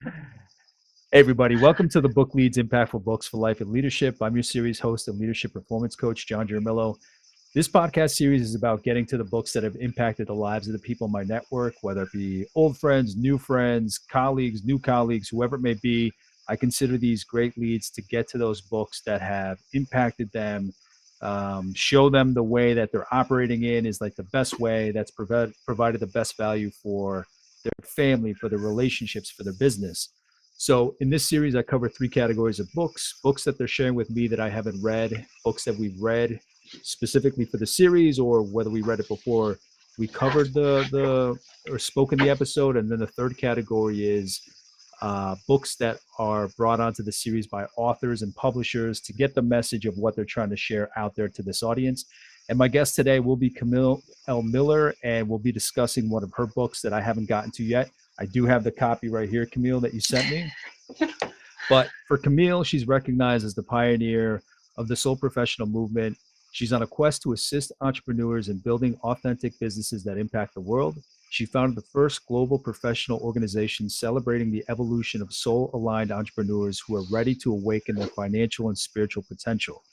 Hey, everybody, welcome to the Book Leads Impactful Books for Life and Leadership. I'm your series host and leadership performance coach, John Jaramillo. This podcast series is about getting to the books that have impacted the lives of the people in my network, whether it be old friends, colleagues, new colleagues, whoever it may be. I consider these great leads to get to those books that have impacted them, show them the way that they're operating in is like the best way that's provided the best value for their family, for their relationships, for their business. So in this series, I cover three categories of books that they're sharing with me that I haven't read, books that we've read specifically for the series, or whether we read it before we covered the or spoke in the episode. And then the third category is books that are brought onto the series by authors and publishers to get the message of what they're trying to share out there to this audience. And my guest today will be Camille L. Miller, and we'll be discussing one of her books that I haven't gotten to yet. I do have the copy right here, Camille, that you sent me. But for Camille, she's recognized as the pioneer of the sole professional movement. She's on a quest to assist entrepreneurs in building authentic businesses that impact the world. She founded the first global professional organization celebrating the evolution of soul aligned entrepreneurs who are ready to awaken their financial and spiritual potential.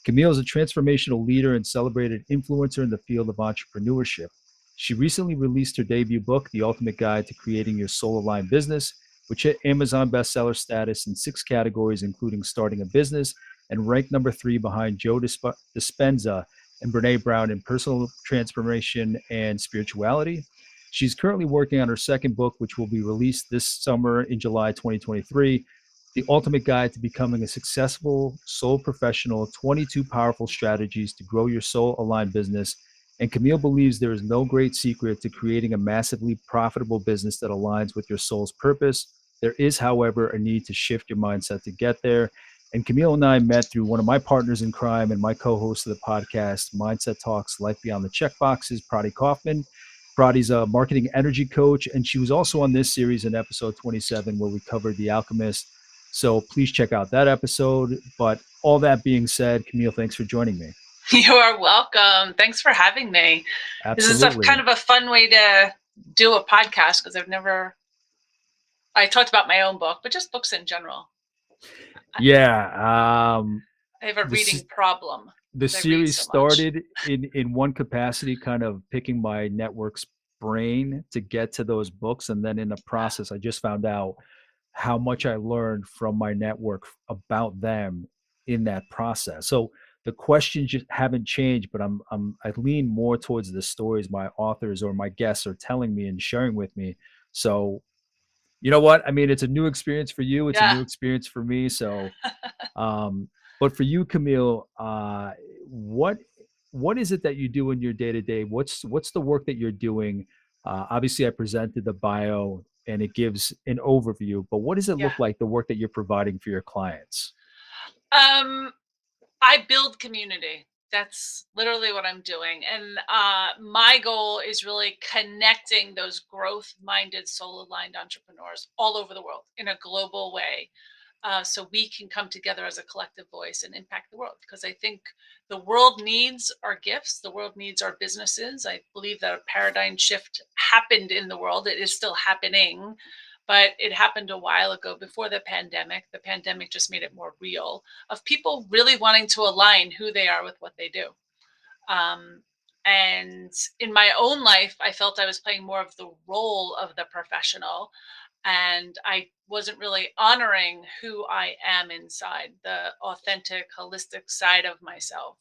Camille is a transformational leader and celebrated influencer in the field of entrepreneurship. She recently released her debut book, The Ultimate Guide to Creating Your Soul Aligned Business, which hit Amazon bestseller status in 6 categories, including starting a business, and ranked number 3 behind Joe Dispenza and Brene Brown in personal transformation and spirituality. She's currently working on her second book, which will be released this summer in July 2023. The Ultimate Guide to Becoming a Successful Soul Professional, 22 Powerful Strategies to Grow Your Soul Aligned Business. And Camille believes there is no great secret to creating a massively profitable business that aligns with your soul's purpose. There is, however, a need to shift your mindset to get there. And Camille and I met through one of my partners in crime and my co-host of the podcast, Mindset Talks Life Beyond the Checkboxes, Prati Kaufman. Prati's a marketing energy coach, and she was also on this series in episode 27 where we covered The Alchemist. So please check out that episode. But all that being said, Camille, thanks for joining me. You are welcome. Thanks for having me. Absolutely. This is kind of a fun way to do a podcast because I talked about my own book, but just books in general. Yeah. I have a reading problem. The series started in one capacity, kind of picking my network's brain to get to those books. And then in the process, I just found out how much I learned from my network about them in that process. So the questions just haven't changed, but I lean more towards the stories my authors or my guests are telling me and sharing with me. So you know what? I mean, it's a new experience for you. It's a new experience for me. So, but for you, Camille, what is it that you do in your day to day? What's the work that you're doing? Obviously, I presented the bio and it gives an overview, but what does it look like, the work that you're providing for your clients? I build community. That's literally what I'm doing. And my goal is really connecting those growth minded, soul aligned entrepreneurs all over the world in a global way. So we can come together as a collective voice and impact the world. Because I think the world needs our gifts, the world needs our businesses. I believe that a paradigm shift happened in the world. It is still happening, but it happened a while ago before the pandemic. The pandemic just made it more real of people really wanting to align who they are with what they do. And in my own life, I felt I was playing more of the role of the professional, and I wasn't really honoring who I am inside, the authentic, holistic side of myself.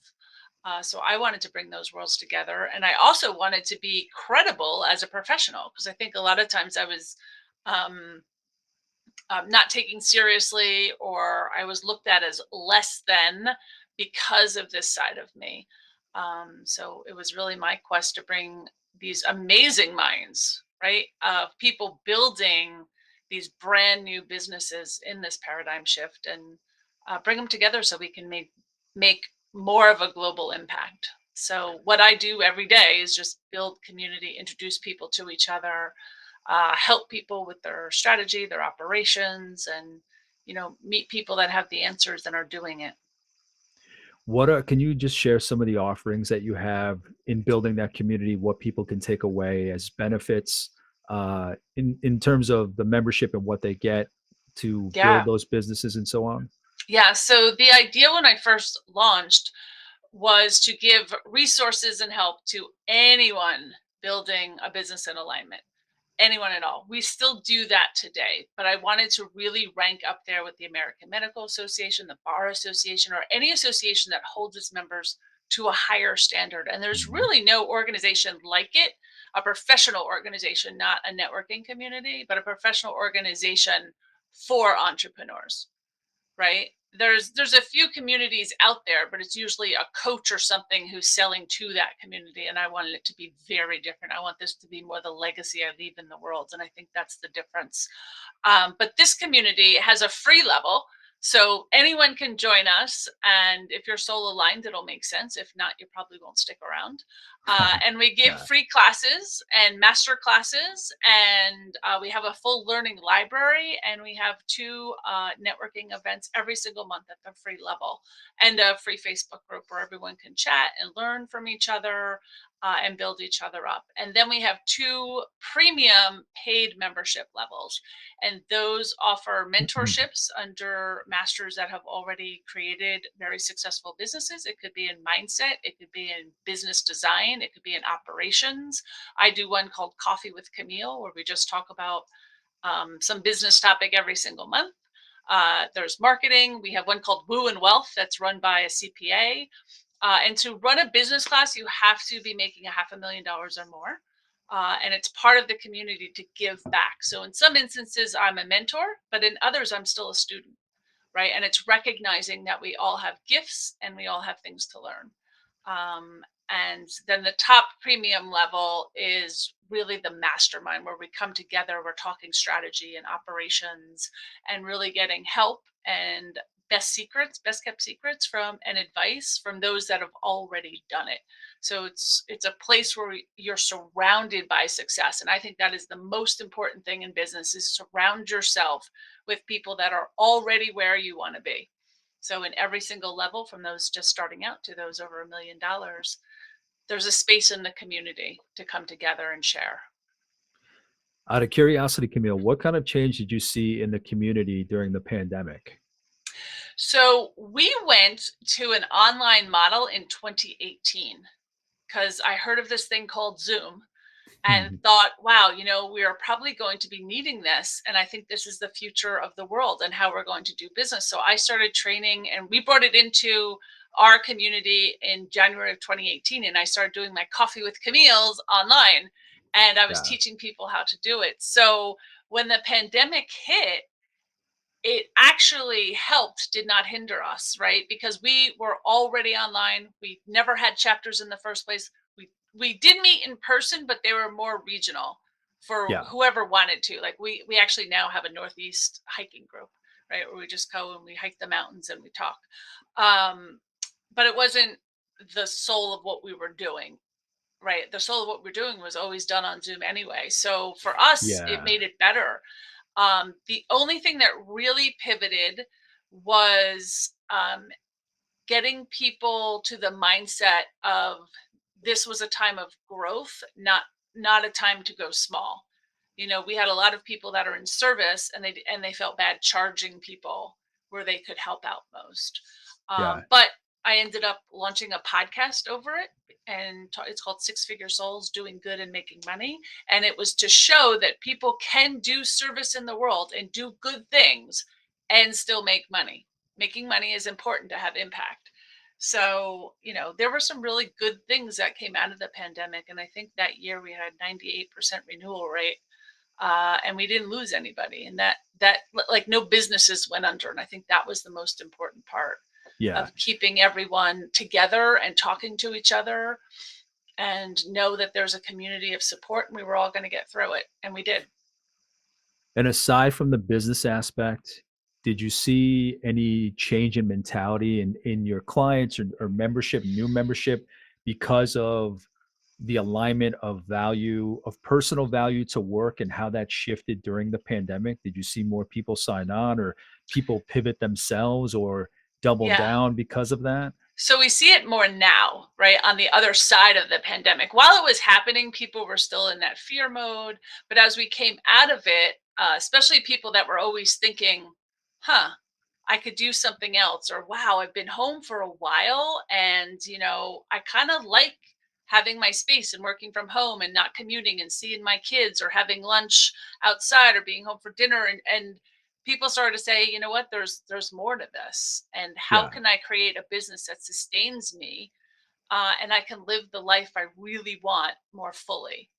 So I wanted to bring those worlds together. And I also wanted to be credible as a professional, because I think a lot of times I was um, not taken seriously, or I was looked at as less than because of this side of me. So it was really my quest to bring these amazing minds, right, of people building these brand new businesses in this paradigm shift, and bring them together so we can make more of a global impact. So what I do every day is just build community, introduce people to each other, help people with their strategy, their operations, and meet people that have the answers and are doing it. Can you just share some of the offerings that you have in building that community? What people can take away as benefits? in terms of the membership and what they get to build Yeah. those businesses and so on? Yeah. So the idea when I first launched was to give resources and help to anyone building a business in alignment. Anyone at all. We still do that today, but I wanted to really rank up there with the American Medical Association, the Bar Association, or any association that holds its members to a higher standard. And there's Mhm. really no organization like it, a professional organization, not a networking community, but a professional organization for entrepreneurs, right? There's a few communities out there, but it's usually a coach or something who's selling to that community. And I wanted it to be very different. I want this to be more the legacy I leave in the world. And I think that's the difference. But this community has a free level. So anyone can join us. And if you're soul aligned, it'll make sense. If not, you probably won't stick around. And we give Yeah. free classes and master classes. And we have a full learning library. And we have two networking events every single month at the free level. And a free Facebook group where everyone can chat and learn from each other. And build each other up. And then we have two premium paid membership levels, and those offer mentorships under masters that have already created very successful businesses. It could be in mindset, it could be in business design, it could be in operations. I do one called Coffee with Camille, where we just talk about some business topic every single month. There's marketing. We have one called Woo and Wealth that's run by a CPA. And to run a business class, you have to be making $500,000 or more. And it's part of the community to give back. So in some instances, I'm a mentor, but in others, I'm still a student, right? And it's recognizing that we all have gifts and we all have things to learn. And then the top premium level is really the mastermind, where we come together, we're talking strategy and operations and really getting help and best kept secrets from and advice from those that have already done it. So it's a place where you're surrounded by success. And I think that is the most important thing in business, is surround yourself with people that are already where you want to be. So in every single level, from those just starting out to those over $1 million, there's a space in the community to come together and share. Out of curiosity, Camille, what kind of change did you see in the community during the pandemic? So we went to an online model in 2018 because I heard of this thing called Zoom and Mhm. thought, wow, we are probably going to be needing this. And I think this is the future of the world and how we're going to do business. So I started training, and we brought it into our community in January of 2018. And I started doing my Coffee with Camille's online, and I was Yeah. teaching people how to do it. So when the pandemic hit, it actually helped, did not hinder us, right? Because we were already online. We never had chapters in the first place. We did meet in person, but they were more regional for Yeah. whoever wanted to. Like we actually now have a Northeast hiking group, right? Where we just go and we hike the mountains and we talk. Um, but it wasn't the soul of what we were doing, right? The soul of what we're doing was always done on Zoom anyway. So for us, it Yeah. made it better. The only thing that really pivoted was getting people to the mindset of this was a time of growth, not a time to go small. We had a lot of people that are in service, and they felt bad charging people where they could help out most. Yeah. But I ended up launching a podcast over it, and it's called Six Figure Souls: Doing Good and Making Money. And it was to show that people can do service in the world and do good things and still make money. Making money is important to have impact. So, there were some really good things that came out of the pandemic. And I think that year we had 98% renewal rate. And we didn't lose anybody. And that like no businesses went under. And I think that was the most important part Yeah. of keeping everyone together and talking to each other, and know that there's a community of support and we were all going to get through it. And we did. And aside from the business aspect, did you see any change in mentality in your clients or membership, new membership, because of the alignment of value, of personal value to work and how that shifted during the pandemic? Did you see more people sign on or people pivot themselves or double Yeah. down because of that? So we see it more now, right? On the other side of the pandemic. While it was happening, people were still in that fear mode. But as we came out of it, especially people that were always thinking, huh, I could do something else, or wow, I've been home for a while and, I kind of like having my space and working from home and not commuting and seeing my kids or having lunch outside or being home for dinner. And people started to say, you know what, there's more to this, and how Yeah. can I create a business that sustains me, and I can live the life I really want more fully.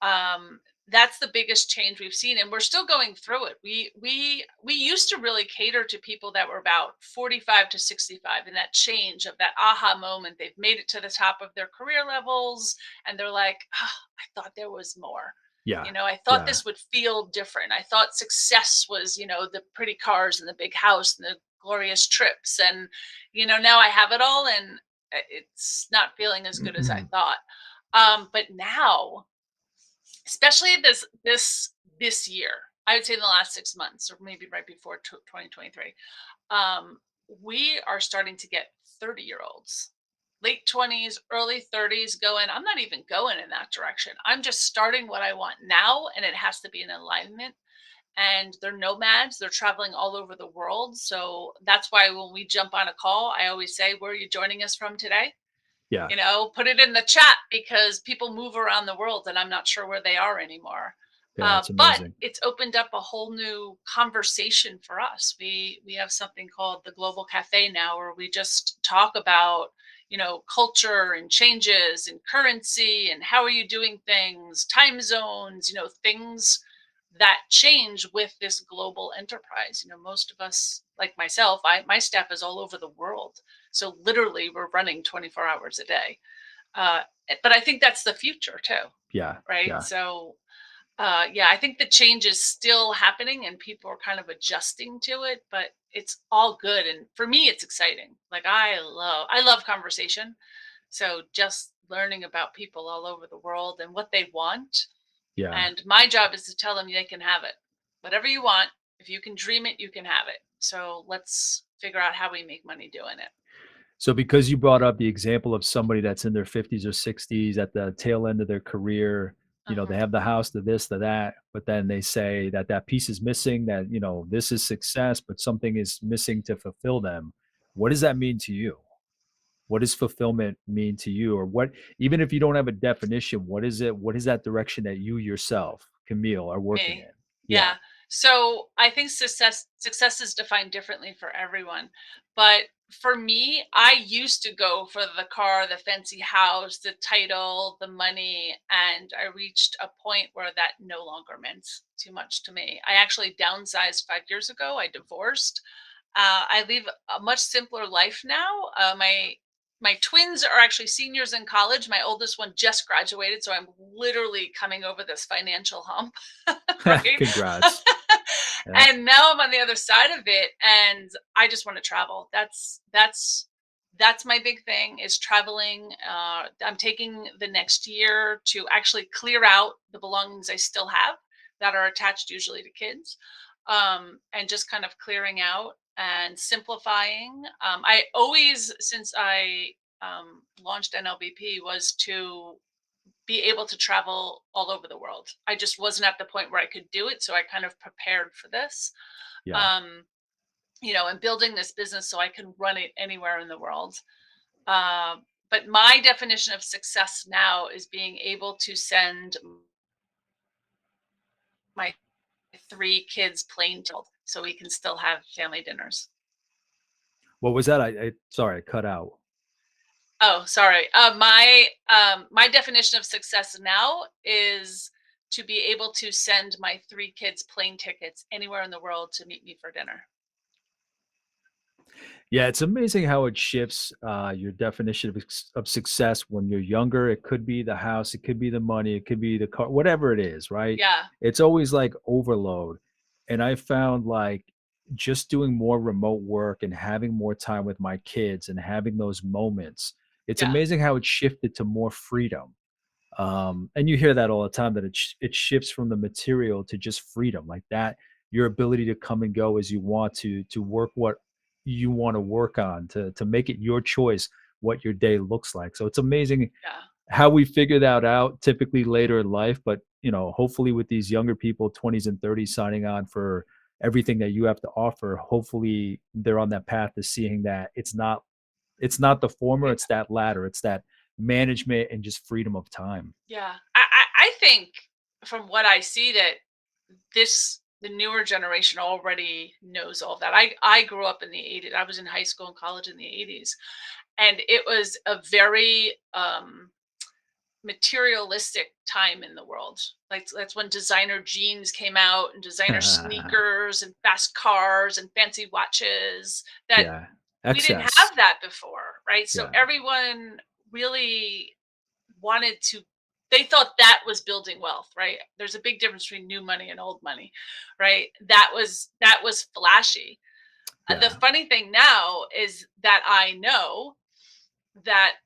um, that's the biggest change we've seen, and we're still going through it. We used to really cater to people that were about 45 to 65, and that change of that aha moment, they've made it to the top of their career levels, and they're like, oh, I thought there was more. Yeah. I thought Yeah. this would feel different. I thought success was, the pretty cars and the big house and the glorious trips, and now I have it all, and it's not feeling as good as I thought. But now, especially this year, I would say in the last 6 months, or maybe right before 2023, um, we are starting to get 30-year-olds, late 20s, early 30s, going, I'm not even going in that direction. I'm just starting what I want now, and it has to be in alignment. And they're nomads, they're traveling all over the world. So that's why when we jump on a call, I always say, where are you joining us from today? Yeah. Put it in the chat, because people move around the world and I'm not sure where they are anymore. Yeah. It's But amazing. it's opened up a whole new conversation for us. We have something called the Global Cafe now, where we just talk about, culture and changes and currency and how are you doing things, time zones, things that change with this global enterprise. Most of us, like myself, my staff is all over the world. So literally, we're running 24 hours a day. Uh, but I think that's the future too, Yeah. right? Yeah. So, yeah, I think the change is still happening and people are kind of adjusting to it, but it's all good. And for me, it's exciting. Like I love conversation. So just learning about people all over the world and what they want. Yeah. And my job is to tell them they can have it. Whatever you want, if you can dream it, you can have it. So let's figure out how we make money doing it. So because you brought up the example of somebody that's in their 50s or 60s at the tail end of their career, they Uh-huh. have the house, the this, the that, but then they say that that piece is missing, that, this is success, but something is missing to fulfill them. What does that mean to you? What does fulfillment mean to you? Or what, even if you don't have a definition, what is it? What is that direction that you yourself, Camille, are working Me. in? Yeah. Yeah. So I think success is defined differently for everyone. But for me, I used to go for the car, the fancy house, the title, the money, and I reached a point where that no longer meant too much to me. I actually downsized 5 years ago. I divorced. I live a much simpler life now. My twins are actually seniors in college. My oldest one just graduated, so I'm literally coming over this financial hump, right? Congrats. Yeah. And now I'm on the other side of it, and I just want to travel. That's my big thing, is traveling. I'm taking the next year to actually clear out the belongings I still have that are attached usually to kids, and just kind of clearing out and simplifying. I always, since I launched NLBP, was to be able to travel all over the world. I just wasn't at the point where I could do it, so I kind of prepared for this. Yeah. Um, and building this business so I can run it anywhere in the world. Uh, but my definition of success now is being able to send my three kids plane ticket so we can still have family dinners. What was that? I sorry, I cut out. Oh, sorry. My definition of success now is to be able to send my three kids plane tickets anywhere in the world to meet me for dinner. Yeah, it's amazing how it shifts your definition of success when you're younger. It could be the house, it could be the money, it could be the car, whatever it is, right? Yeah, It's always like overload. And I found like just doing more remote work and having more time with my kids and having those moments, it's yeah, amazing how it shifted to more freedom. And you hear that all the time, that it shifts from the material to just freedom, like that, your ability to come and go as you want, to work what you want to work on to make it your choice what your day looks like. So it's amazing Yeah. how we figure that out typically later in life. But hopefully with these younger people, 20s and 30s, signing on for everything that you have to offer, hopefully they're on that path to seeing that it's not the former, Yeah. it's that latter, it's that management and just freedom of time. Yeah. I think from what I see that the newer generation already knows all that. I grew up in the 80s. I was in high school and college in the 80s, and it was a very materialistic time in the world. Like that's when designer jeans came out and designer sneakers and fast cars and fancy watches that Yeah. we didn't Excess. have that before, right? So Yeah. everyone really wanted to they thought that was building wealth, right? There's a big difference between new money and old money, right? That was flashy. The Yeah. funny thing now is that I know that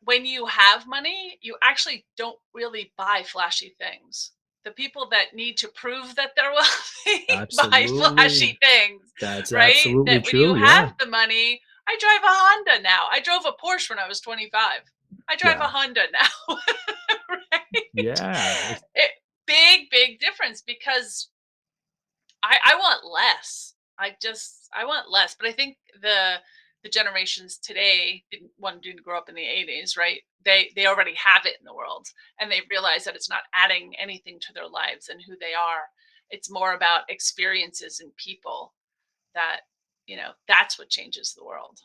when you have money, you actually don't really buy flashy things. The people that need to prove that they're wealthy buy Absolutely. flashy things, That's right? absolutely That when you true. Yeah. have the money, I drive a Honda now. I drove a Porsche when I was 25. I drive a Yeah. Honda now, right? Yeah. It, big difference because I want less. I want less, but I think the generations today didn't grow up in the 80s, right? They already have it in the world, and they realize that it's not adding anything to their lives and who they are. It's more about experiences and people that, that's what changes the world.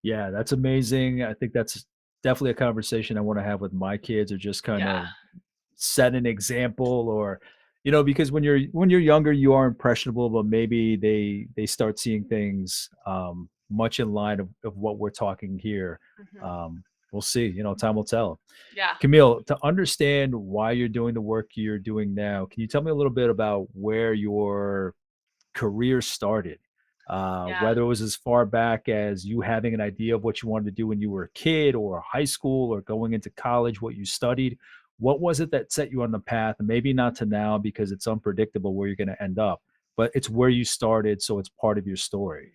Yeah, that's amazing. I think that's definitely a conversation I want to have with my kids, or just kind Yeah. of set an example, or because when you're younger you are impressionable, but maybe they start seeing things much in line of what we're talking here. Hmm. um we'll see, time will tell. Yeah. Camille, to understand why you're doing the work you're doing now, can you tell me a little bit about where your career started? Yeah. Whether it was as far back as you having an idea of what you wanted to do when you were a kid or high school or going into college, what you studied. What was it that set you on the path? And maybe not to now because it's unpredictable where you're going to end up, but it's where you started. So it's part of your story.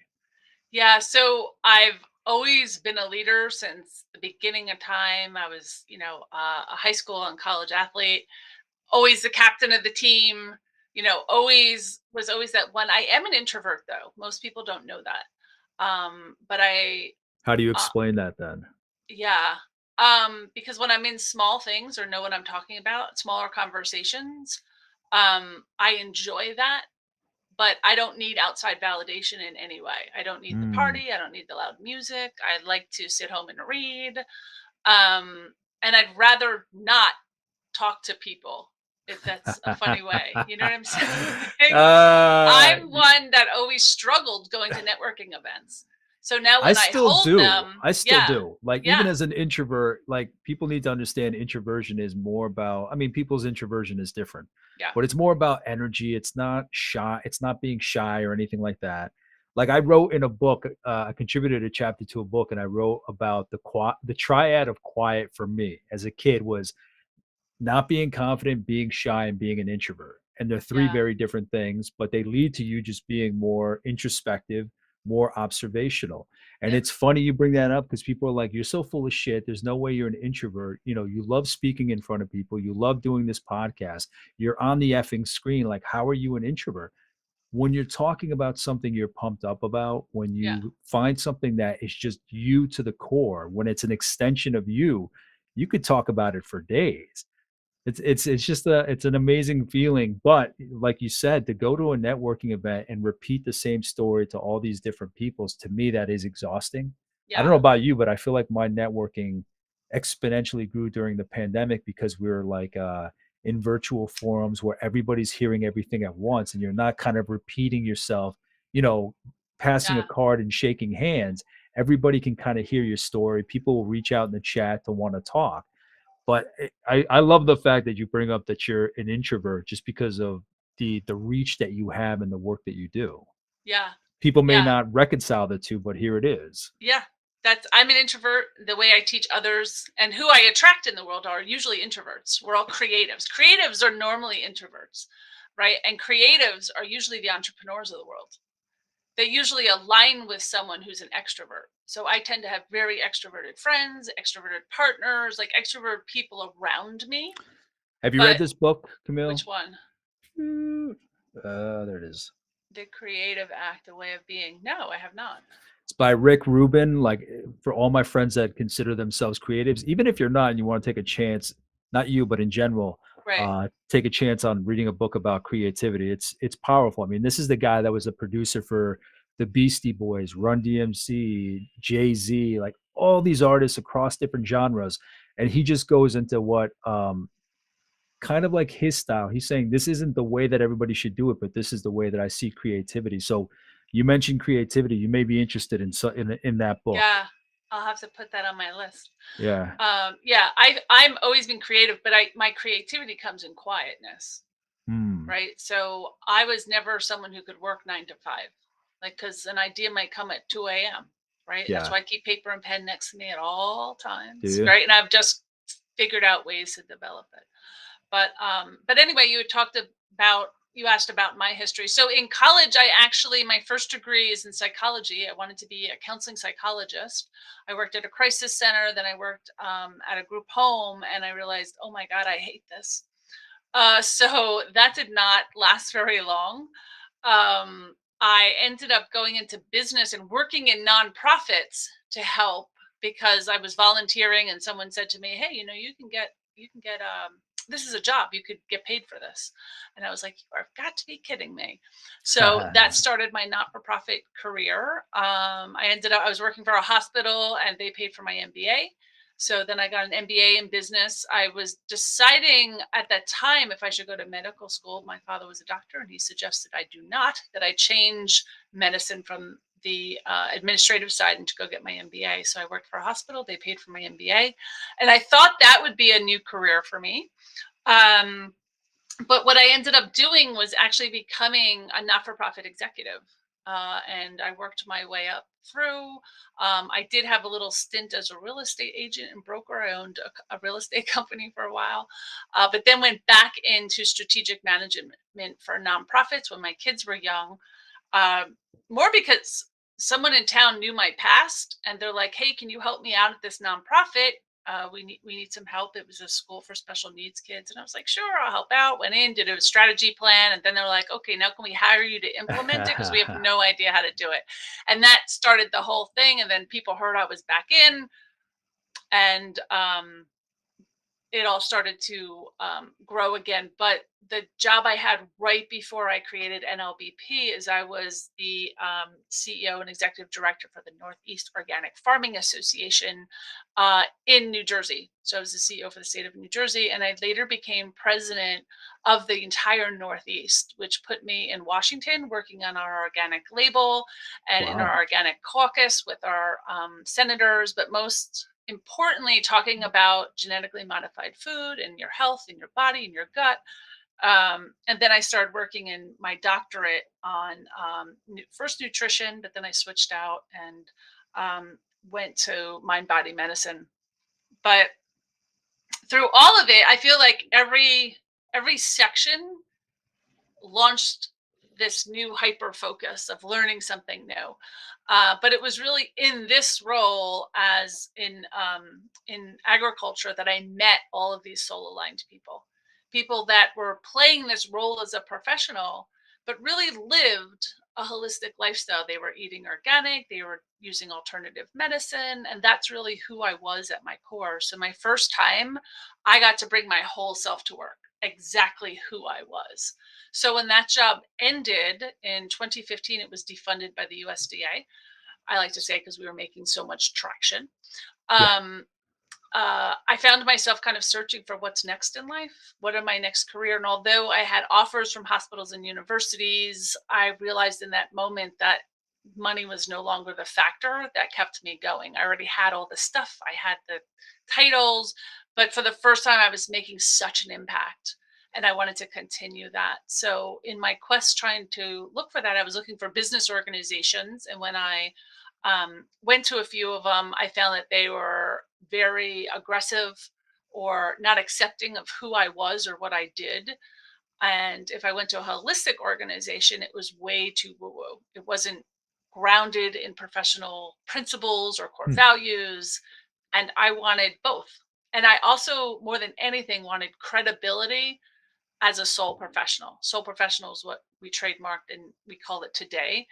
Yeah, so I've always been a leader since the beginning of time. I was, a high school and college athlete, always the captain of the team, always that one. I am an introvert though. Most people don't know that. But How do you uh, explain that then? yeah. Because when I'm in small things or know what I'm talking about, smaller conversations, I enjoy that, but I don't need outside validation in any way. I don't need the Mm. party. I don't need the loud music. I like to sit home and read. And I'd rather not talk to people, if that's a funny way. You know what I'm saying? uh, I'm one that always struggled going to networking events. So now I when I still hold do. them, I still yeah, do. Like, even yeah, as an introvert, like, people need to understand introversion is more about, I mean, people's introversion is different, yeah, but it's more about energy. It's not shy. It's not being shy or anything like that. Like, I wrote in a book, I contributed a chapter to a book, and I wrote about the triad of quiet for me as a kid was not being confident, being shy, and being an introvert. And they're three yeah, very different things, but they lead to you just being more introspective, more observational. And yep, it's funny you bring that up because people are like, you're so full of shit. There's no way you're an introvert. You love speaking in front of people. You love doing this podcast. You're on the effing screen. Like, how are you an introvert? When you're talking about something you're pumped up about, when yeah, you find something that is just you to the core, when it's an extension of you could talk about it for days. It's just it's an amazing feeling. But like you said, to go to a networking event and repeat the same story to all these different peoples, to me, that is exhausting. I don't yeah, know about you, but I feel like my networking exponentially grew during the pandemic because we were like in virtual forums where everybody's hearing everything at once and you're not kind of repeating yourself, you know, passing a yeah, card and shaking hands. Everybody can kind of hear your story. People will reach out in the chat to want to talk. But I love the fact that you bring up that you're an introvert just because of the reach that you have and the work that you do. yeah, People may yeah. not reconcile the two, but here it is. Yeah, I'm an introvert. The way I teach others and who I attract in the world are usually introverts. We're all creatives. Creatives are normally introverts, right? And creatives are usually the entrepreneurs of the world. they usually align with someone who's an extrovert. So I tend to have very extroverted friends, extroverted partners, like extroverted people around me. Have you read But this book, Camille? which one? There it is. The Creative Act, The Way of Being. No, I have not. It's by Rick Rubin. Like for all my friends that consider themselves creatives, even if you're not and you want to take a chance, not you, but in general, Right. take a chance on reading a book about creativity. It's powerful. I mean, this is the guy that was a producer for the Beastie Boys, Run DMC, Jay Z, like all these artists across different genres, and he just goes into what kind of like his style. He's saying this isn't the way that everybody should do it, but this is the way that I see creativity. So you mentioned creativity. You may be interested in that book. Yeah. I'll have to put that on my list. Yeah. Yeah, I'm always been creative, but my creativity comes in quietness, Hmm. right? So I was never someone who could work 9 to 5, like because an idea might come at 2 a.m. Right? That's Yeah. why I keep paper and pen next to me at all Do times, you? right? And I've just figured out ways to develop it. But anyway, you asked about my history. So in college, I actually my first degree is in psychology. I wanted to be a counseling psychologist. I worked at a crisis center, then I worked at a group home, and I realized, oh my god, I hate this. So that did not last very long. I ended up going into business and working in nonprofits to help because I was volunteering, and someone said to me, "Hey, you can get this is a job. You could get paid for this." And I was like, "You've got to be kidding me." So that started my not-for-profit career. I was working for a hospital, and they paid for my MBA. So then I got an MBA in business. I was deciding at that time if I should go to medical school. My father was a doctor, and he suggested I do not, that I change medicine from the administrative side and to go get my MBA. So I worked for a hospital. They paid for my MBA. And I thought that would be a new career for me. Um, but what I ended up doing was actually becoming a not-for-profit executive. And I worked my way up through. I did have a little stint as a real estate agent and broker. I owned a real estate company for a while, but then went back into strategic management for nonprofits when my kids were young. um, More because someone in town knew my past, and they're like, "Hey, can you help me out at this nonprofit? We need some help." It was a school for special needs kids, and I was like, "Sure, I'll help out." Went in, did a strategy plan, and then they're like, "Okay, now can we hire you to implement it because we have no idea how to do it?" And that started the whole thing. And then people heard I was back in, and it all started to grow again. But the job I had right before I created NLBP is I was the CEO and executive director for the Northeast Organic Farming Association in New Jersey. So I was the CEO for the state of New Jersey, and I later became president of the entire Northeast, which put me in Washington working on our organic label and in Wow. our organic caucus with our senators, but most importantly, talking about genetically modified food and your health and your body and your gut. And then I started working in my doctorate on first nutrition, but then I switched out and went to mind body medicine. But through all of it, I feel like every section launched this new hyper focus of learning something new. But it was really in this role as in agriculture that I met all of these soul aligned people, people that were playing this role as a professional, but really lived a holistic lifestyle. They were eating organic, they were using alternative medicine, and that's really who I was at my core. So my first time, I got to bring my whole self to work, exactly who I was. So when that job ended in 2015, it was defunded by the USDA. I like to say because we were making so much traction. Yeah. Um, I found myself kind of searching for what's next in life. What are my next career? And although I had offers from hospitals and universities, I realized in that moment that money was no longer the factor that kept me going. I already had all the stuff, I had the titles, but for the first time, I was making such an impact. And I wanted to continue that. So, in my quest trying to look for that, I was looking for business organizations. And when I went to a few of them, I found that they were very aggressive or not accepting of who I was or what I did. And if I went to a holistic organization, it was way too woo woo. It wasn't. grounded in professional principles or core Hmm. values. And I wanted both. And I also, more than anything, wanted credibility as a sole professional. Sole professional is what we trademarked and we call it today.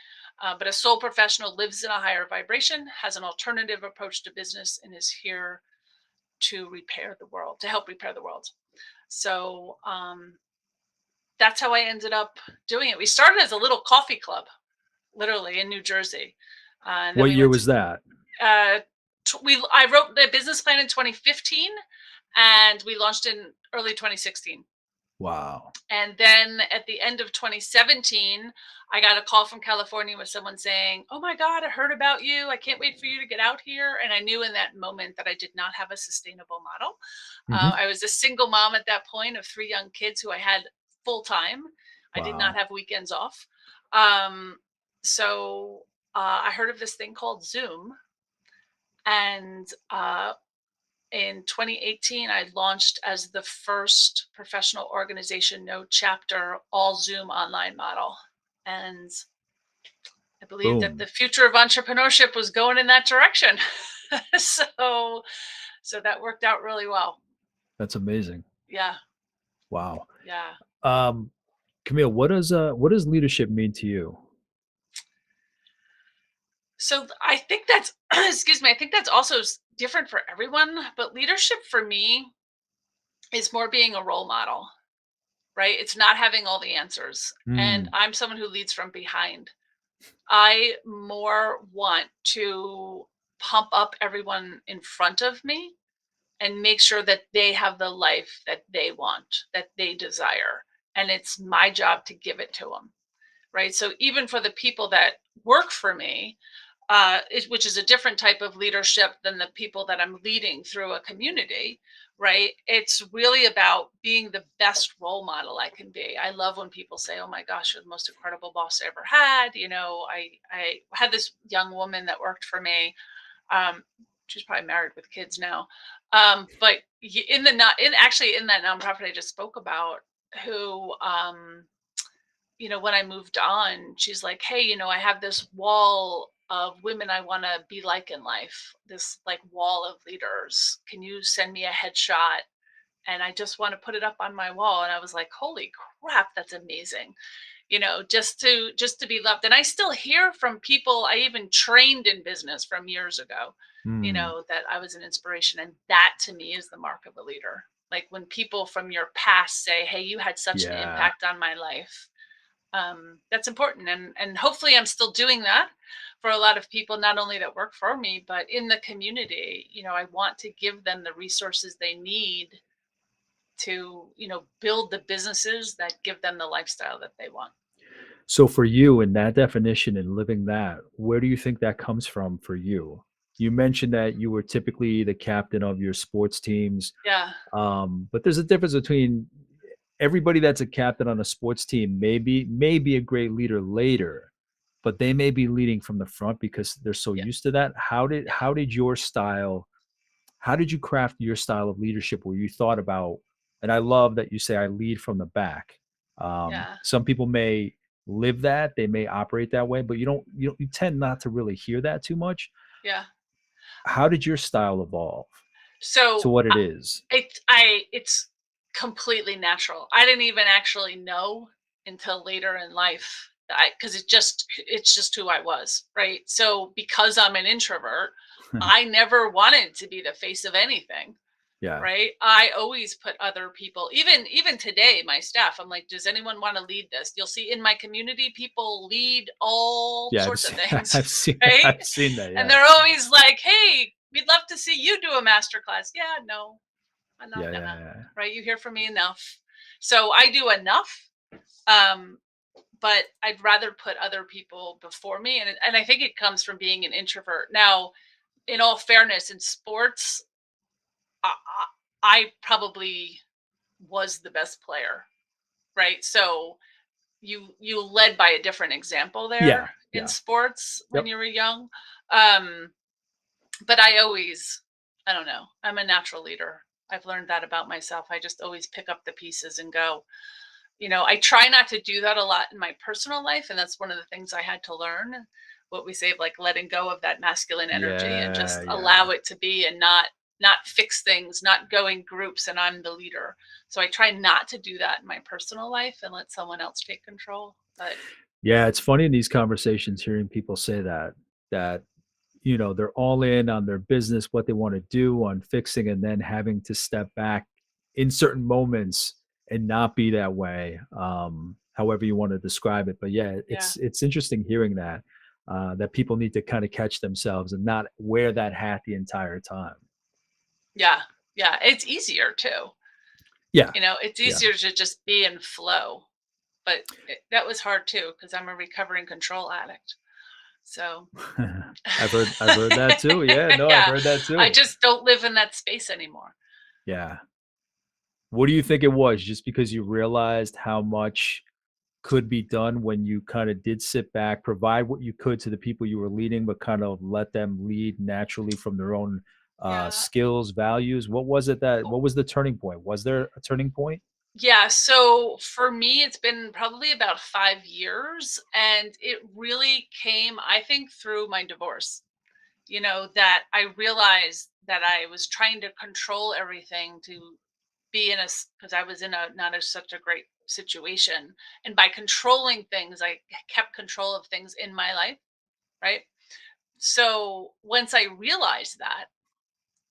But a sole professional lives in a higher vibration, has an alternative approach to business, and is here to repair the world, to help repair the world. So that's how I ended up doing it. We started as a little coffee club, literally in New Jersey, and then What we year went to was that? uh, we. I wrote the business plan in 2015, and we launched in early 2016. Wow. And then at the end of 2017, I got a call from California with someone saying, "Oh my God, I heard about you. I can't wait for you to get out here." And I knew in that moment that I did not have a sustainable model. Hmm. I was a single mom at that point of three young kids who I had full time. I did not Wow. have weekends off. Um, so I heard of this thing called Zoom. And in 2018, I launched as the first professional organization, no chapter, all Zoom online model. And I believe that the Boom. future of entrepreneurship was going in that direction. so, so that worked out really well. That's amazing. Yeah, Wow. yeah. Um, Camille, what does leadership mean to you? So I think that's, excuse me, I think that's also different for everyone. But leadership for me is more being a role model, right? It's not having all the answers. And Mm, I'm someone who leads from behind. I more want to pump up everyone in front of me and make sure that they have the life that they want, that they desire. And it's my job to give it to them. Right. So even for the people that work for me, which is a different type of leadership than the people that I'm leading through a community, right? It's really about being the best role model I can be. I love when people say, "Oh my gosh, you're the most incredible boss I ever had." I had this young woman that worked for me. Um, she's probably married with kids now, but in the not in actually in that nonprofit I just spoke about, who when I moved on, she's like, "Hey, I have this wall of women I want to be like in life, this like wall of leaders. Can you send me a headshot? And I just want to put it up on my wall." And I was like, "Holy crap, that's amazing." Just to be loved. And I still hear from people I even trained in business from years ago, mm, that I was an inspiration. And that to me is the mark of a leader. Like when people from your past say, "Hey, you had such an yeah. impact on my life." That's important, and hopefully I'm still doing that for a lot of people, not only that work for me but in the community. I want to give them the resources they need to build the businesses that give them the lifestyle that they want. So for you, in that definition and living that, where do you think that comes from for you? You mentioned that you were typically the captain of your sports teams, Yeah, but there's a difference between everybody that's a captain on a sports team may be a great leader later, but they may be leading from the front because they're so yeah, used to that. How did yeah, how did your style how did you craft your style of leadership where you thought about, and I love that you say I lead from the back. yeah, Some people may live that, they may operate that way, but you tend not to really hear that too much. yeah. How did your style evolve to So what it is? it's completely natural. I didn't even actually know until later in life, because it's just who I was, right? So because I'm an introvert, I never wanted to be the face of anything, Yeah. right? I always put other people, even today, my staff, I'm like, "Does anyone want to lead this?" You'll see in my community, people lead all Yeah, I've sorts of seen things, I've seen right? I've seen that, And yeah. they're always like, "Hey, we'd love to see you do a master class." Yeah, no, I'm not Yeah, yeah, gonna, yeah. right? You hear from me enough. So I do enough. Um, but I'd rather put other people before me. And I think it comes from being an introvert. Now, in all fairness, in sports, I probably was the best player, right? So you led by a different example Yeah, there in yeah. sports when Yep. you were young. Um, but I don't know. I'm a natural leader. I've learned that about myself. I just always pick up the pieces and go. I try not to do that a lot in my personal life, and that's one of the things I had to learn. what we say of like letting go of that masculine energy and Yeah, just yeah. allow it to be, and not fix things, not go in groups and I'm the leader. So I try not to do that in my personal life and let someone else take control. But Yeah, it's funny in these conversations hearing people say that they're all in on their business, what they want to do on fixing, and then having to step back in certain moments and not be that way. However you want to describe it. But yeah, yeah, it's interesting hearing that people need to kind of catch themselves and not wear that hat the entire time. yeah, yeah. It's easier too. Yeah, It's yeah. easier to just be in flow. But that was hard too because I'm a recovering control addict. So I've heard that too. Yeah, no, I've yeah, heard that I too. just don't live in that space anymore. Yeah. What do you think it was? Just because you realized how much could be done when you kind of did sit back, provide what you could to the people you were leading, but kind of let them lead naturally from their own Yeah. skills, values? What was the turning point? Was there a turning point? Yeah, so for me, it's been probably about 5 years, and it really came, I think, through my divorce. That I realized that I was trying to control everything to be in because I was in a not a, such a great situation, and by controlling things, I kept control of things in my life, right? So once I realized that,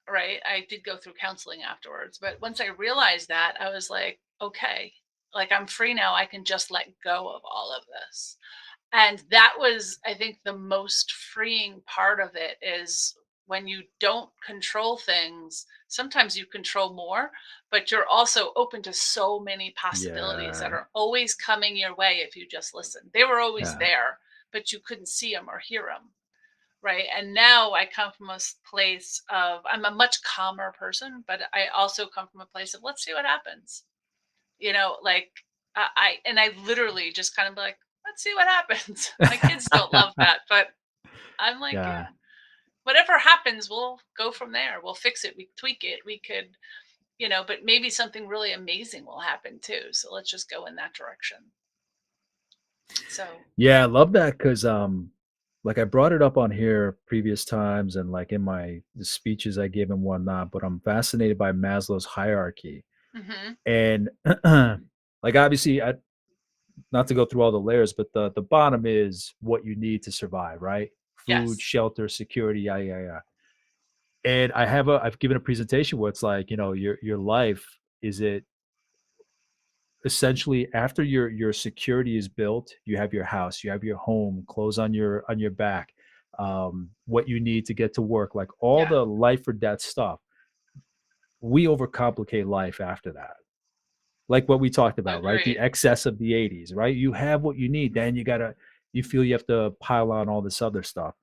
right, I did go through counseling afterwards, but once I realized that, I was like, okay, like I'm free now. I can just let go of all of this. And that was, I think, the most freeing part of it is when you don't control things, sometimes you control more, but you're also open to so many possibilities that Yeah, are always coming your way if you just listen. They were always yeah, there, but you couldn't see them or hear them. Right. And now I come from a place of, I'm a much calmer person, but I also come from a place of, let's see what happens. Like and I literally just kind of like, let's see what happens. My kids don't love that, but I'm like, yeah. yeah, whatever happens, we'll go from there. We'll fix it. We tweak it. We could, but maybe something really amazing will happen too. So let's just go in that direction. So, Yeah, I love that because like I brought it up on here previous times and like in the speeches I give and whatnot, but I'm fascinated by Maslow's hierarchy. hmm, And like obviously not to go through all the layers, but the bottom is what you need to survive, right? Food, yes. shelter, security, yeah, yeah, yeah. And I've given a presentation where it's like, your life is it essentially after your security is built, you have your house, you have your home, clothes on your back, what you need to get to work, like all Yeah. the life or death stuff. We overcomplicate life after that. Like what we talked about, right? The Agreed. excess of the 80s, right? You have what you need, then you feel you have to pile on all this other stuff.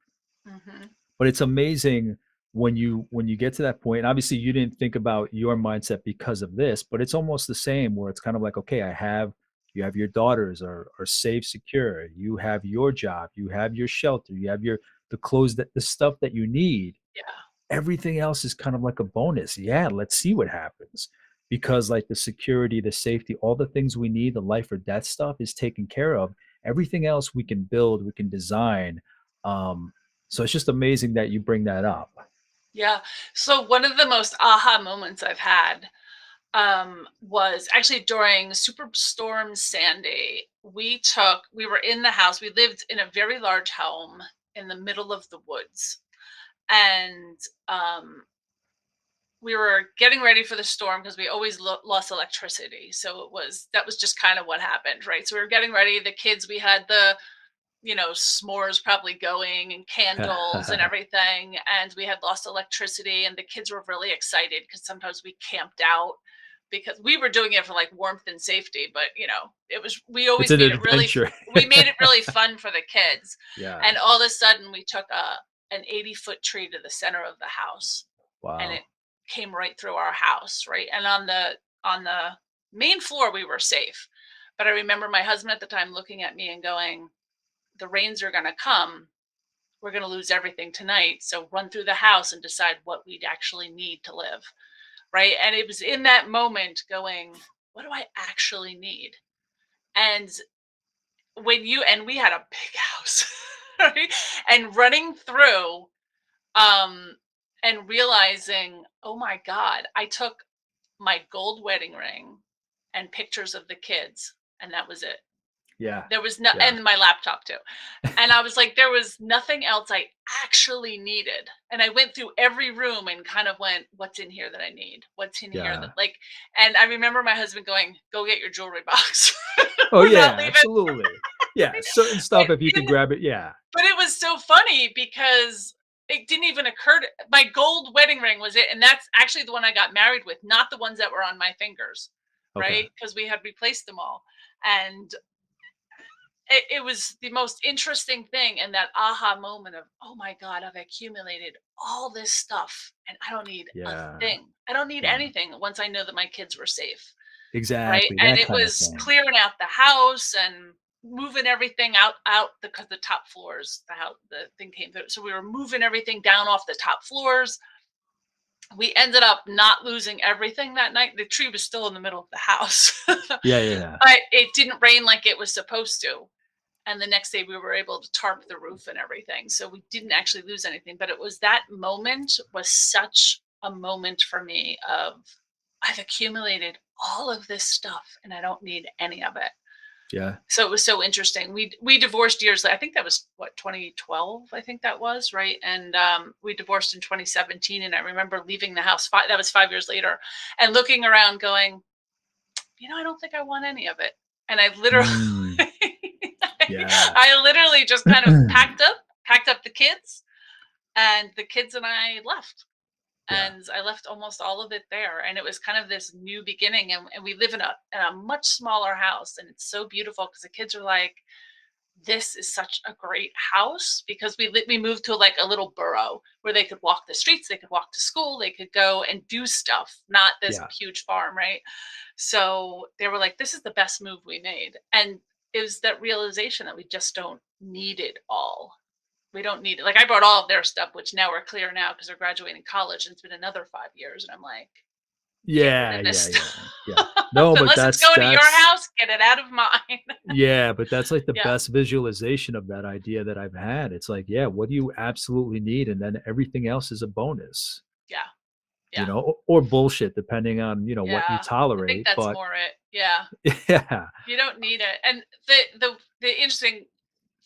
Hmm. But it's amazing when you get to that point. And obviously, you didn't think about your mindset because of this, but it's almost the same where it's kind of like, okay, you have your daughters are safe, secure. You have your job, you have your shelter, you have the clothes the stuff that you need. Yeah. Everything else is kind of like a bonus. Yeah, let's see what happens. Because like the security, the safety, all the things we need, the life or death stuff is taken care of. Everything else we can build, we can design. Um, so it's just amazing that you bring that up. Yeah. So one of the most aha moments I've had was actually during Superstorm Sandy. We were in the house. We lived in a very large home in the middle of the woods. And um, we were getting ready for the storm because we always lost electricity. So that was just kind of what happened, right? So we were getting ready. The kids, we had the s'mores probably going and candles and everything. And we had lost electricity, and the kids were really excited because sometimes we camped out because we were doing it for like warmth and safety. But we It's always an made it really, adventure. we made it really fun for the kids. Yeah. And all of a sudden, we took an 80-foot tree to the center of the house, and it Wow. came right through our house, right? And on the main floor, we were safe. But I remember my husband at the time looking at me and going, the rains are going to come. We're going to lose everything tonight. So run through the house and decide what we'd actually need to live. Right. And it was in that moment going, what do I actually need? And we had a big house, right? And running through, um, and realizing, oh my God, I took my gold wedding ring and pictures of the kids, and that was it. Yeah. There was no, Yeah. and my laptop too. And I was like, there was nothing else I actually needed. And I went through every room and kind of went, what's in here that I need? What's in here that Yeah. like, and I remember my husband going, go get your jewelry box. Oh, We're not yeah, leaving. absolutely. Yeah, certain But, stuff, if you can grab it, yeah. but it was so funny because it didn't even occur to my gold wedding ring was it. And that's actually the one I got married with, not the ones that were on my fingers. Okay. Right. Because we had replaced them all. And it was the most interesting thing and that aha moment of, oh my God, I've accumulated all this stuff and I don't need a Yeah. thing. I don't need Yeah. anything once I know that my kids were safe. Right. Exactly, And that it kind of was thing. clearing out the house and moving everything out because the top floors, the thing came through. So we were moving everything down off the top floors. We ended up not losing everything that night. The tree was still in the middle of the house. But Yeah, yeah, yeah. it didn't rain like it was supposed to. And the next day we were able to tarp the roof and everything. So we didn't actually lose anything, but it was that moment was such a moment for me of I've accumulated all of this stuff and I don't need any of it. Yeah. So it was so interesting. We divorced years later. I think that was what 2012. I think that was right, and we divorced in 2017. And I remember leaving the house. That was 5 years later, and looking around, going, I don't think I want any of it. And I literally, Mm, yeah. I literally just kind of packed up the kids, and the kids and I left. Yeah. And I left almost all of it there. And it was kind of this new beginning. And we live in a much smaller house. And it's so beautiful because the kids are like, this is such a great house because we moved to like a little borough where they could walk the streets, they could walk to school, they could go and do stuff, not this Yeah. huge farm, right? So they were like, this is the best move we made. And it was that realization that we just don't need it all. We don't need it. Like I brought all of their stuff, which now we're clear now because they're graduating college and it's been another 5 years. And I'm like, get rid Yeah, of this yeah, stuff. yeah, yeah. No, but Unless it's going to your house, get it out of mine. yeah, but that's like the Yeah. best visualization of that idea that I've had. It's like, yeah, what do you absolutely need? And then everything else is a bonus, Yeah. Yeah. or bullshit, depending on, what you Yeah, I think tolerate. that's But more it. Yeah, yeah, you don't need it. And the interesting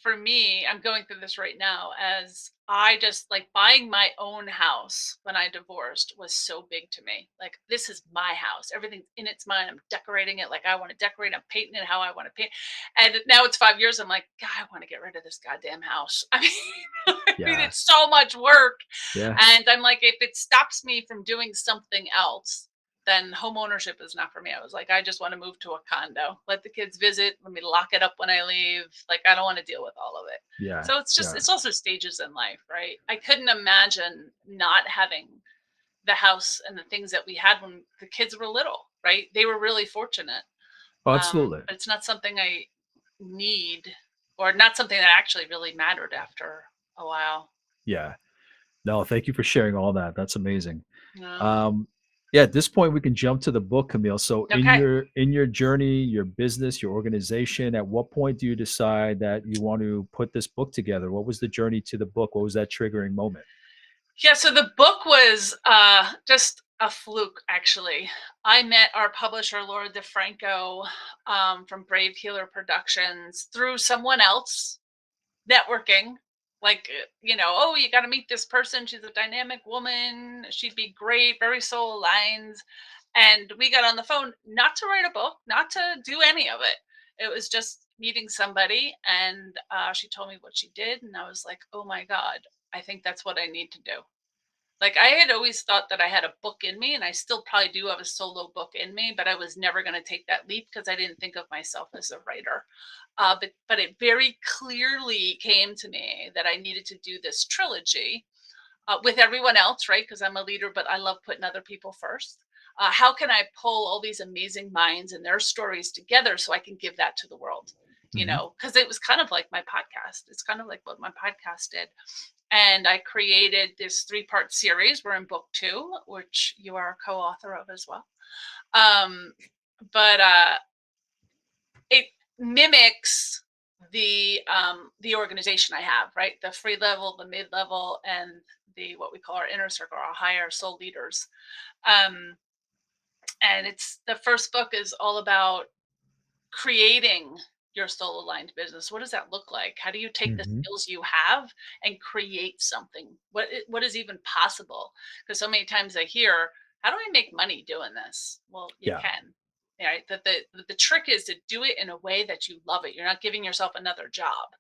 for me, I'm going through this right now as I just like buying my own house when I divorced was so big to me. Like this is my house. Everything's in its mine. I'm decorating it like I want to decorate. I'm painting it how I want to paint. And now it's 5 years. I'm like, God, I want to get rid of this goddamn house. I mean, yeah, it's so much work. yeah. And I'm like, if it stops me from doing something else, then home ownership is not for me. I was like, I just want to move to a condo. Let the kids visit. Let me lock it up when I leave. Like, I don't want to deal with all of it. Yeah, So yeah. it's also stages in life, right? I couldn't imagine not having the house and the things that we had when the kids were little, right? They were really fortunate. Oh, absolutely. But it's not something I need or not something that actually really mattered after a while. Yeah. No, thank you for sharing all that. That's amazing. No. Um, yeah, at this point we can jump to the book, Camille. So Okay. in your journey, your business, your organization, at what point do you decide that you want to put this book together? What was the journey to the book? What was that triggering moment? Yeah, so the book was just a fluke, actually. I met our publisher, Laura DeFranco, from Brave Healer Productions through someone else networking. Like, oh, you got to meet this person. She's a dynamic woman. She'd be great, very soul aligned. And we got on the phone, not to write a book, not to do any of it. It was just meeting somebody. And she told me what she did. And I was like, oh my God, I think that's what I need to do. Like I had always thought that I had a book in me, and I still probably do have a solo book in me, but I was never going to take that leap because I didn't think of myself as a writer. But it very clearly came to me that I needed to do this trilogy with everyone else, right? Because I'm a leader, but I love putting other people first. How can I pull all these amazing minds and their stories together so I can give that to the world? Hmm. Because it was kind of like my podcast. It's kind of like what my podcast did. And I created this 3-part series. We're in book 2, which you are a co-author of as well. Um, but it mimics the organization I have, right? The free level, the mid level, and the what we call our inner circle, our higher soul leaders. Um, and it's the first book is all about creating your soul aligned business. What does that look like? How do you take the Hmm. skills you have and create something? What is even possible? Because so many times I hear, how do I make money doing this? Well, you Yeah. can. Right. The trick is to do it in a way that you love it. You're not giving yourself another job.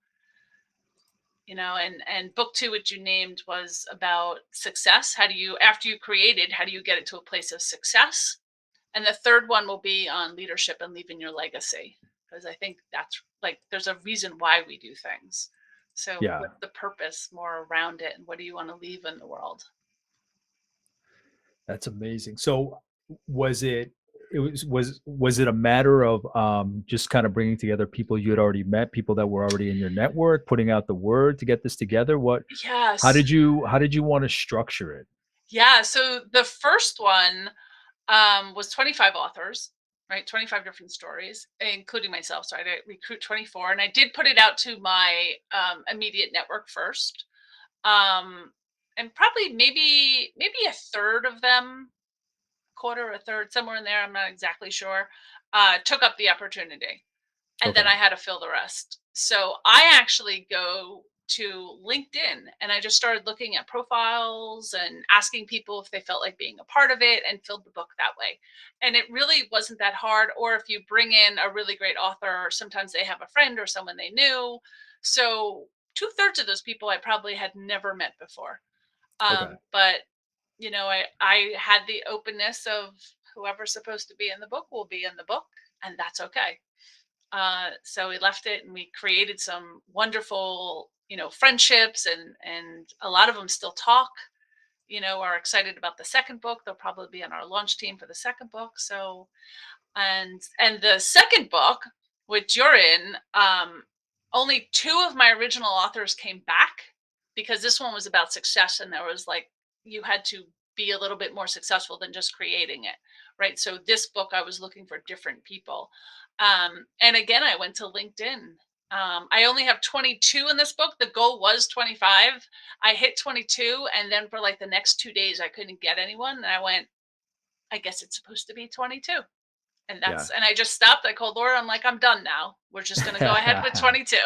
And book two, which you named, was about success. How do you, after you created, how do you get it to a place of success? And the third one will be on leadership and leaving your legacy, because I think that's like there's a reason why we do things. So Yeah. what's the purpose more around it, and what do you want to leave in the world? That's amazing. So was it was it a matter of just kind of bringing together people you had already met, people that were already in your network, putting out the word to get this together? What Yes. how did you want to structure it? Yeah. So the first one was 25 authors, right? 25 different stories, including myself. So I had to recruit 24, and I did put it out to my immediate network first. Um, and probably maybe a third of them, quarter, a third, somewhere in there, I'm not exactly sure, took up the opportunity. And then Okay. I had to fill the rest. So I actually go to LinkedIn and I just started looking at profiles and asking people if they felt like being a part of it, and filled the book that way. And it really wasn't that hard. Or if you bring in a really great author, sometimes they have a friend or someone they knew. So two-thirds of those people I probably had never met before. Okay. But I had the openness of whoever's supposed to be in the book will be in the book, and that's okay. So we left it, and we created some wonderful, friendships, and a lot of them still talk. Are excited about the second book. They'll probably be on our launch team for the second book. So and the second book, which you're in, only two of my original authors came back, because this one was about success, and there was like you had to be a little bit more successful than just creating it, right? So this book, I was looking for different people, and again, I went to LinkedIn. I only have 22 in this book. The goal was 25. I hit 22, and then for like the next 2 days, I couldn't get anyone, and I went, I guess it's supposed to be 22. Yeah. And I just stopped. I called Laura. I'm like, I'm done now. We're just going to go ahead with 22,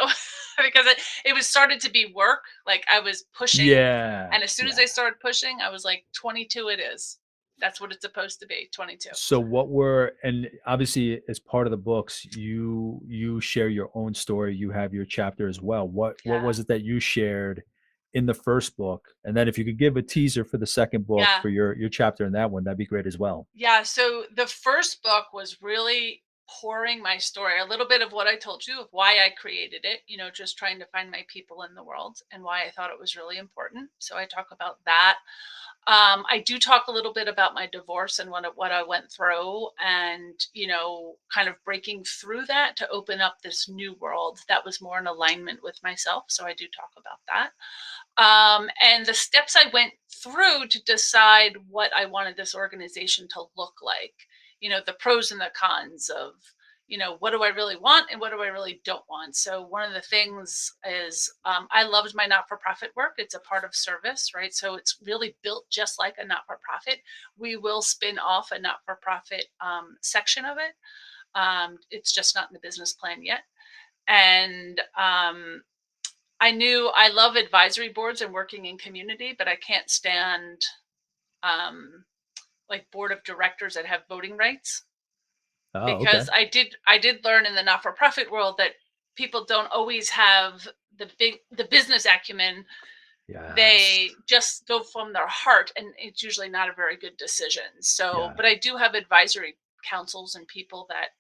because it was started to be work. Like I was pushing. Yeah. And as soon as Yeah. I started pushing, I was like, 22 it is. That's what it's supposed to be, 22. So what were, and obviously as part of the books, you share your own story, you have your chapter as well. What Yeah. was it that you shared in the first book? And then if you could give a teaser for the second book Yeah. for your chapter in that one, that'd be great as well. Yeah. So the first book was really pouring my story, a little bit of what I told you of why I created it, just trying to find my people in the world and why I thought it was really important. So I talk about that. I do talk a little bit about my divorce and what I went through, and kind of breaking through that to open up this new world that was more in alignment with myself. So I do talk about that, and the steps I went through to decide what I wanted this organization to look like. The pros and the cons of what do I really want and what do I really don't want. So one of the things is, I loved my not-for-profit work. It's a part of service, right? So it's really built just like a not-for-profit. We will spin off a not-for-profit section of it. It's just not in the business plan yet. And I knew I love advisory boards and working in community, but I can't stand um, like board of directors that have voting rights, Oh, okay. because I did learn in the not-for-profit world that people don't always have the business acumen. Yes. They just go from their heart, and it's usually not a very good decision. So, Yeah. but I do have advisory councils and people that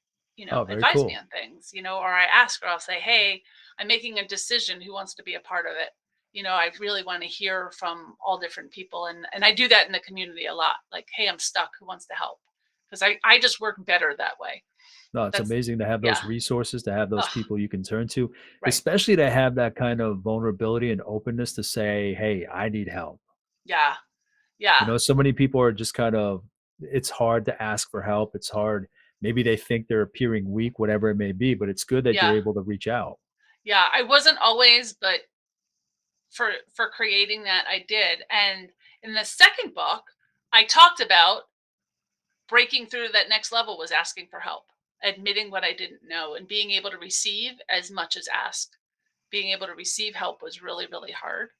Oh, very advise me cool. on things, or I ask, or I'll say, hey, I'm making a decision, who wants to be a part of it. I really want to hear from all different people, and I do that in the community a lot. Like, hey, I'm stuck, who wants to help? Because I just work better that way. No, it's That's amazing to have Yeah. those resources, to have those Oh, people you can turn to, right. especially to have that kind of vulnerability and openness to say, "Hey, I need help." Yeah. Yeah. So many people are just kind of, it's hard to ask for help. It's hard. Maybe they think they're appearing weak, whatever it may be, but it's good that you're Yeah. able to reach out. Yeah, I wasn't always, but for creating that, I did. And in the second book, I talked about breaking through to that next level was asking for help, admitting what I didn't know, and being able to receive as much as ask. Being able to receive help was really, really hard.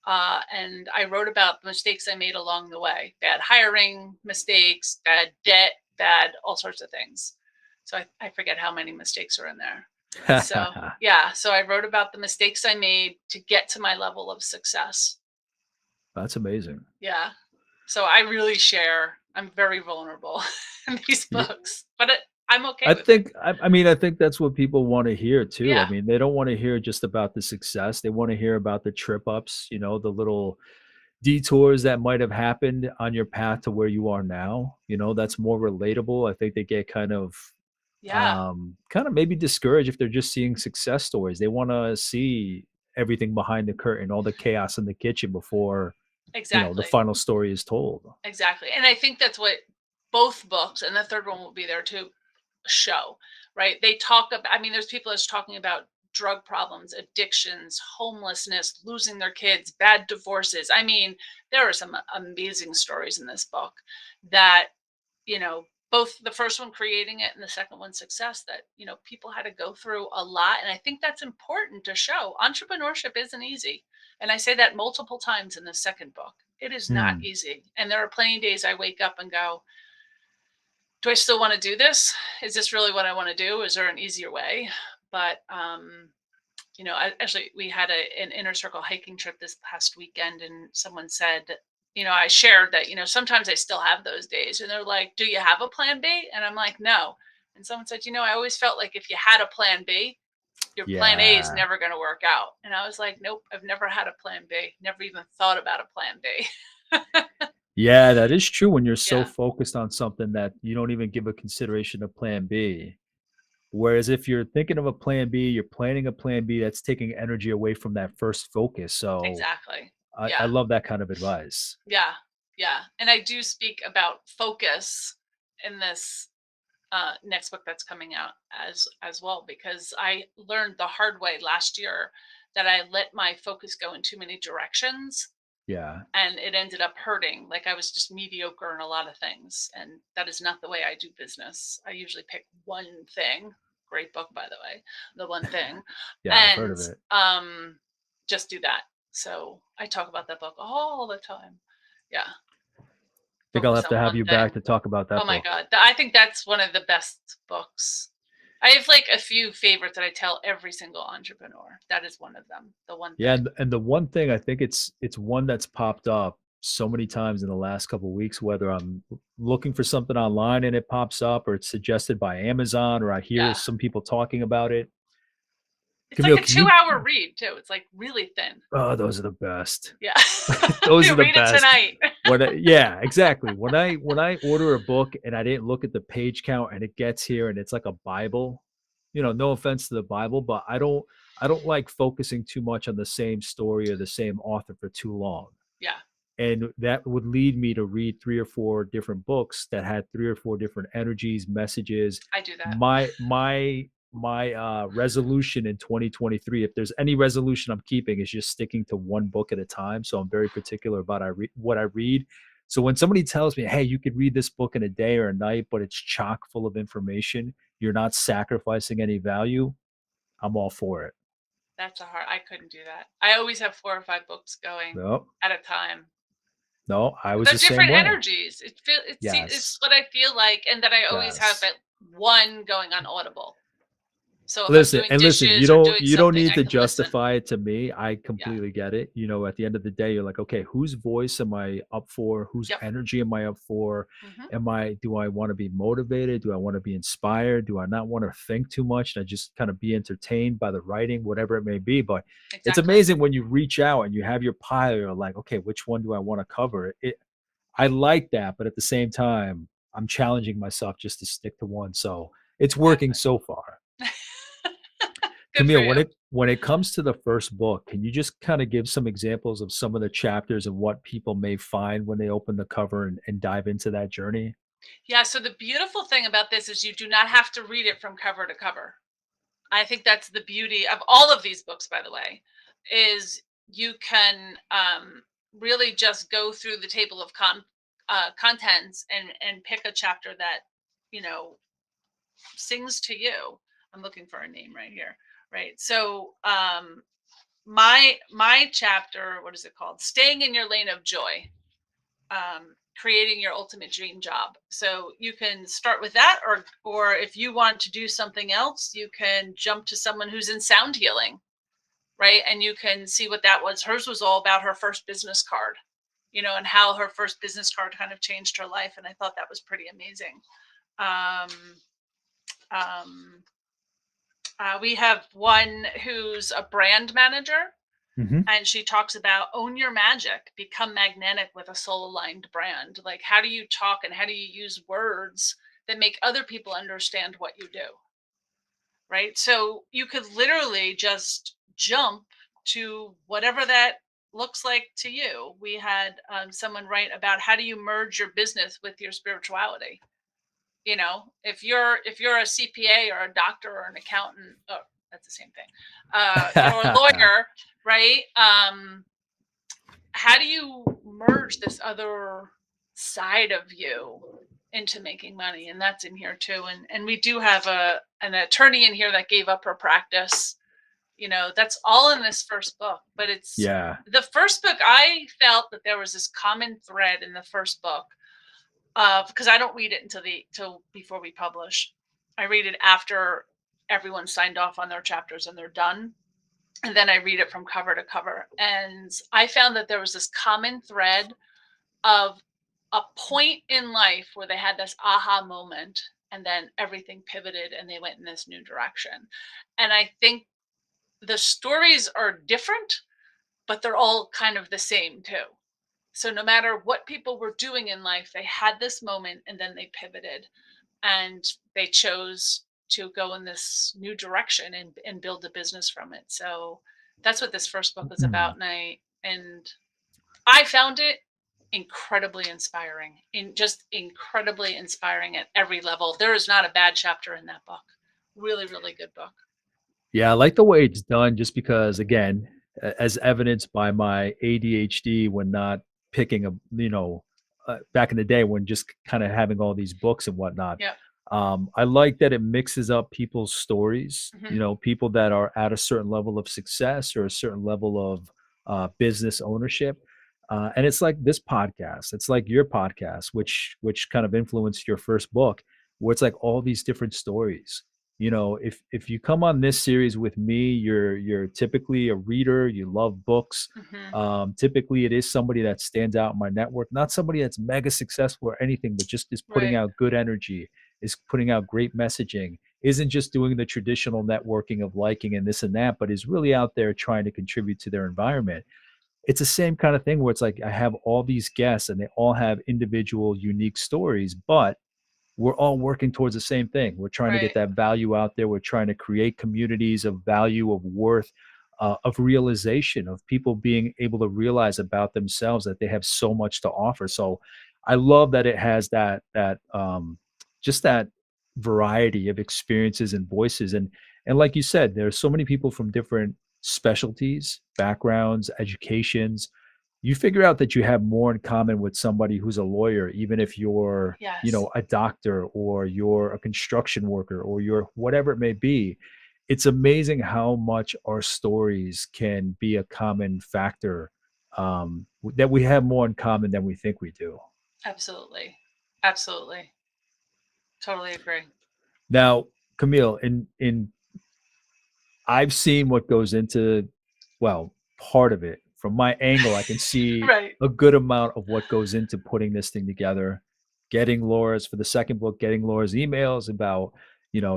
And I wrote about the mistakes I made along the way, bad hiring mistakes, bad debt, bad all sorts of things. So I forget how many mistakes are in there. So, yeah, so I wrote about the mistakes I made to get to my level of success. That's amazing. Yeah. So I really share. I'm very vulnerable in these Yeah, books, but I'm okay with it. I mean, I think that's what people want to hear too. I Yeah. mean, they don't want to hear just about the success. They want to hear about the trip ups, the little detours that might have happened on your path to where you are now. That's more relatable. I think they get Yeah. kind of maybe discouraged if they're just seeing success stories. They want to see everything behind the curtain, all the chaos in the kitchen before, the Exactly. final story is told. Exactly. And I think that's what both books, and the third one will be there too, show, right? They talk about, I mean, there's people that's talking about drug problems, addictions, homelessness, losing their kids, bad divorces. I mean, there are some amazing stories in this book that, both the first one creating it and the second one success, that, people had to go through a lot. And I think that's important to show. Entrepreneurship isn't easy. And I say that multiple times in the second book. It is not Hmm. easy. And there are plenty of days I wake up and go, do I still want to do this? Is this really what I want to do? Is there an easier way? But actually, we had an inner circle hiking trip this past weekend, and someone said, I shared that, sometimes I still have those days, and they're like, "Do you have a plan B?" And I'm like, "No." And someone said, I always felt like if you had a plan B, your plan A is Yeah. never going to work out. And I was like, "Nope, I've never had a plan B. Never even thought about a plan B." Yeah, that is true when you're so Yeah, focused on something that you don't even give a consideration of plan B. Whereas if you're thinking of a plan B, you're planning a plan B, that's taking energy away from that first focus. So exactly. I Yeah. love that kind of advice. Yeah, yeah, and I do speak about focus in this next book that's coming out as well, because I learned the hard way last year that I let my focus go in too many directions, Yeah. and it ended up hurting. Like I was just mediocre in a lot of things, and that is not the way I do business. I usually pick one thing. Great book, by the way, The One Thing, Yeah, I've heard and of it. just do that. So I talk about that book all the time. Yeah, Think I'll focus have to on have one you back thing. to talk about Oh that my book. god, I think that's one of the best books. I have like a few favorites that I tell every single entrepreneur. That is one of them. The One Yeah, Thing. and the one thing I think it's one that's popped up so many times in the last couple of weeks, whether I'm looking for something online and it pops up, or it's suggested by Amazon, or I hear Yeah, some people talking about it. it's like Camille, a can you? 2 hour read too. It's like really thin. Oh, those are the best. Yeah, Those are you the read it best. tonight. Yeah, exactly. When I order a book and I didn't look at the page count and it gets here and it's like a Bible, no offense to the Bible, but I don't like focusing too much on the same story or the same author for too long. Yeah, And that would lead me to read three or four different books that had three or four different energies, messages. I do that. My resolution in 2023, if there's any resolution I'm keeping, is just sticking to one book at a time. So I'm very particular about what I read. So when somebody tells me, hey, you could read this book in a day or a night, but it's chock full of information, you're not sacrificing any value, I'm all for it. That's a hard. I couldn't do that. I always have 4 or 5 books going No, at a time. no, I was They're the same different way. energies. It's Yes. what I feel like, and that I always have Yes. at one going on Audible. So if I'm Listen, doing and listen, you dishes or don't doing you don't something, need I to can listen. justify it to me. I Yeah. completely get it. At the end of the day, you're like, okay, whose voice am I up for? Whose Yep. energy am I up for? Hmm. Do I want to be motivated? Do I want to be inspired? Do I not want to think too much and I just kind of be entertained by the writing, whatever it may be? But it's Exactly. amazing when you reach out and you have your pile, you're like, okay, which one do I want to cover? I like that, but at the same time, I'm challenging myself just to stick to one. So it's working Exactly. so far. Good for Camille, you. when it comes to the first book, can you just kind of give some examples of some of the chapters and what people may find when they open the cover and dive into that journey? Yeah. So the beautiful thing about this is you do not have to read it from cover to cover. I think that's the beauty of all of these books, by the way, is you can really just go through the table of contents and pick a chapter that you know sings to you. I'm looking for a name right here. Right. So my chapter, what is it called? Staying in your lane of joy. Creating your ultimate dream job. So you can start with that, or if you want to do something else, you can jump to someone who's in sound healing, right? And you can see what that was. Hers was all about her first business card, and how her first business card kind of changed her life. And I thought that was pretty amazing. Um, um, we have one who's a brand manager, Hmm. and she talks about own your magic, become magnetic with a soul aligned brand. Like, how do you talk and how do you use words that make other people understand what you do? Right. So you could literally just jump to whatever that looks like to you. We had someone write about how do you merge your business with your spirituality. If you're a CPA or a doctor or an accountant, oh, that's the same thing, or a lawyer, right? How do you merge this other side of you into making money? And that's in here too. And we do have an attorney in here that gave up her practice. That's all in this first book. But it's Yeah. the first book. I felt that there was this common thread in the first book, because I don't read it till before we publish. I read it after everyone signed off on their chapters and they're done, and then I read it from cover to cover. And I found that there was this common thread of a point in life where they had this aha moment, and then everything pivoted and they went in this new direction. And I think the stories are different, but they're all kind of the same too. So no matter what people were doing in life, they had this moment and then they pivoted and they chose to go in this new direction and build a business from it. So that's what this first book was about. Mhm. And I found it incredibly inspiring, just incredibly inspiring at every level. There is not a bad chapter in that book. Really, really good book. Yeah, I like the way it's done just because, again, as evidenced by my ADHD when not picking back in the day when just kind of having all these books and whatnot. Yeah. I like that it mixes up people's stories, Hmm. people that are at a certain level of success or a certain level of business ownership. And it's like this podcast, it's like your podcast, which kind of influenced your first book, where it's like all these different stories. If you come on this series with me, you're typically a reader, you love books. Hmm. Typically it is somebody that stands out in my network, not somebody that's mega successful or anything, but just is putting Right. out good energy, is putting out great messaging, isn't just doing the traditional networking of liking and this and that, but is really out there trying to contribute to their environment. It's the same kind of thing where it's like I have all these guests and they all have individual unique stories, but we're all working towards the same thing. We're trying to get Right. that value out there. We're trying to create communities of value, of worth, of realization, of people being able to realize about themselves that they have so much to offer. So I love that it has just that variety of experiences and voices. And like you said, there are so many people from different specialties, backgrounds, educations. You figure out that you have more in common with somebody who's a lawyer, even if you're, Yes. a doctor or you're a construction worker or you're whatever it may be. It's amazing how much our stories can be a common factor, that we have more in common than we think we do. Absolutely. Absolutely. Totally agree. Now, Camille, in I've seen what goes into, well, part of it. From my angle, I can see Right. a good amount of what goes into putting this thing together. Getting Laura's for the second book, getting Laura's emails about, your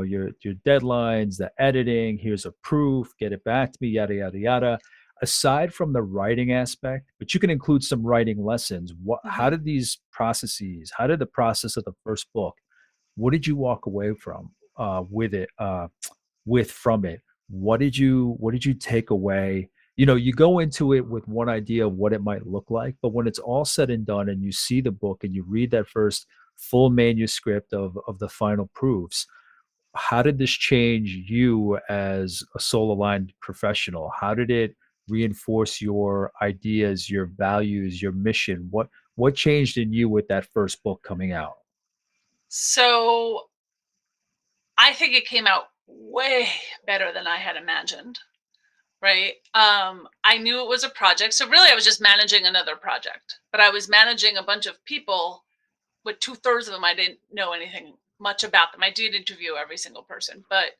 deadlines, the editing, here's a proof, get it back to me, yada yada yada. Aside from the writing aspect, but you can include some writing lessons. How Hmm. did these processes, how did the process of the first book, what did you walk away from with it? With from it, what did you take away? You go into it with one idea of what it might look like, but when it's all said and done and you see the book and you read that first full manuscript of the final proofs, how did this change you as a soul aligned professional? How did it reinforce your ideas, your values, your mission? What changed in you with that first book coming out? So I think it came out way better than I had imagined. Right. I knew it was a project. So really I was just managing another project, but I was managing a bunch of people with two-thirds of them I didn't know anything much about them. I did interview every single person, but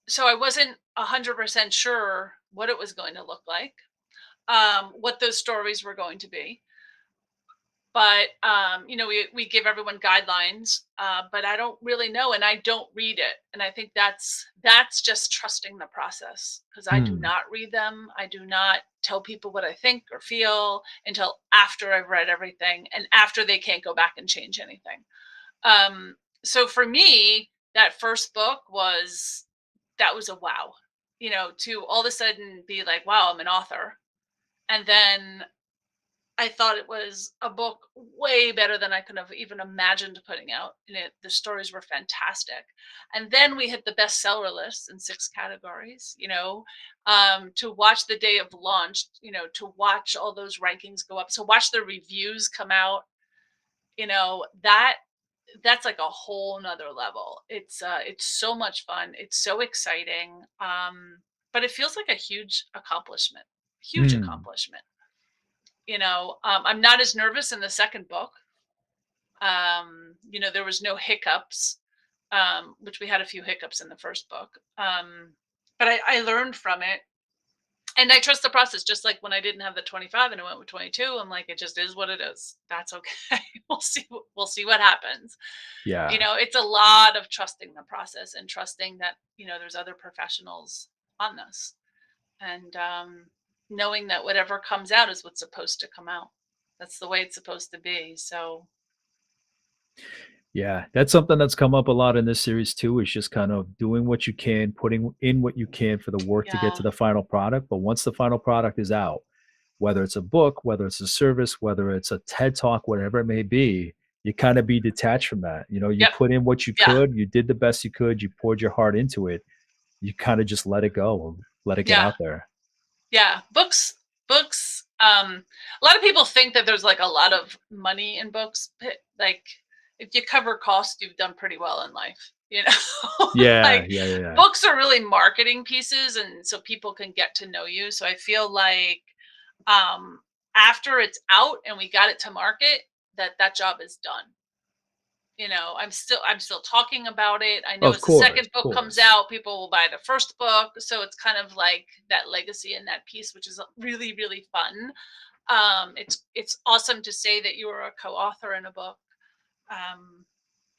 so I wasn't 100% sure what it was going to look like, what those stories were going to be. But we give everyone guidelines, but I don't really know, and I don't read it. And I think that's just trusting the process, because I do Hmm. not read them. I do not tell people what I think or feel until after I've read everything and after they can't go back and change anything. So for me, that first book was a wow. To all of a sudden be like, wow, I'm an author. And then I thought it was a book way better than I could have even imagined putting out. And the stories were fantastic. And then we hit the bestseller list in 6 categories, to watch the day of launch, to watch all those rankings go up. So watch the reviews come out, that's like a whole nother level. It's so much fun. It's so exciting. But it feels like a huge Hmm. accomplishment. I'm not as nervous in the second book. There was no hiccups, which we had a few hiccups in the first book. But I learned from it, and I trust the process. Just like when I didn't have the 25 and I went with 22, I'm like, it just is what it is. That's okay. We'll see what happens. Yeah. It's a lot of trusting the process and trusting that there's other professionals on this, and knowing that whatever comes out is what's supposed to come out. That's the way it's supposed to be. So Yeah, that's something that's come up a lot in this series too, is just kind of doing what you can, putting in what you can for the work to get yeah, to the final product. But once the final product is out, whether it's a book, whether it's a service, whether it's a TED talk, whatever it may be, you kind of be detached from that. You yep, put in what you yeah, could, you did the best you could, you poured your heart into it. You kind of just let it go and let it get yeah, out there. yeah. Books. A lot of people think that there's like a lot of money in books. Like if you cover costs, you've done pretty well in life. Yeah, Like yeah, yeah, yeah. books are really marketing pieces, and so people can get to know you. So I feel like um, after it's out and we got it to market, that job is done. I'm still talking about it. I know Of as the course, second of book comes course. out, people will buy the first book. So it's kind of like that legacy and that piece, which is really, really fun. It's awesome to say that you were a co-author in a book. Um,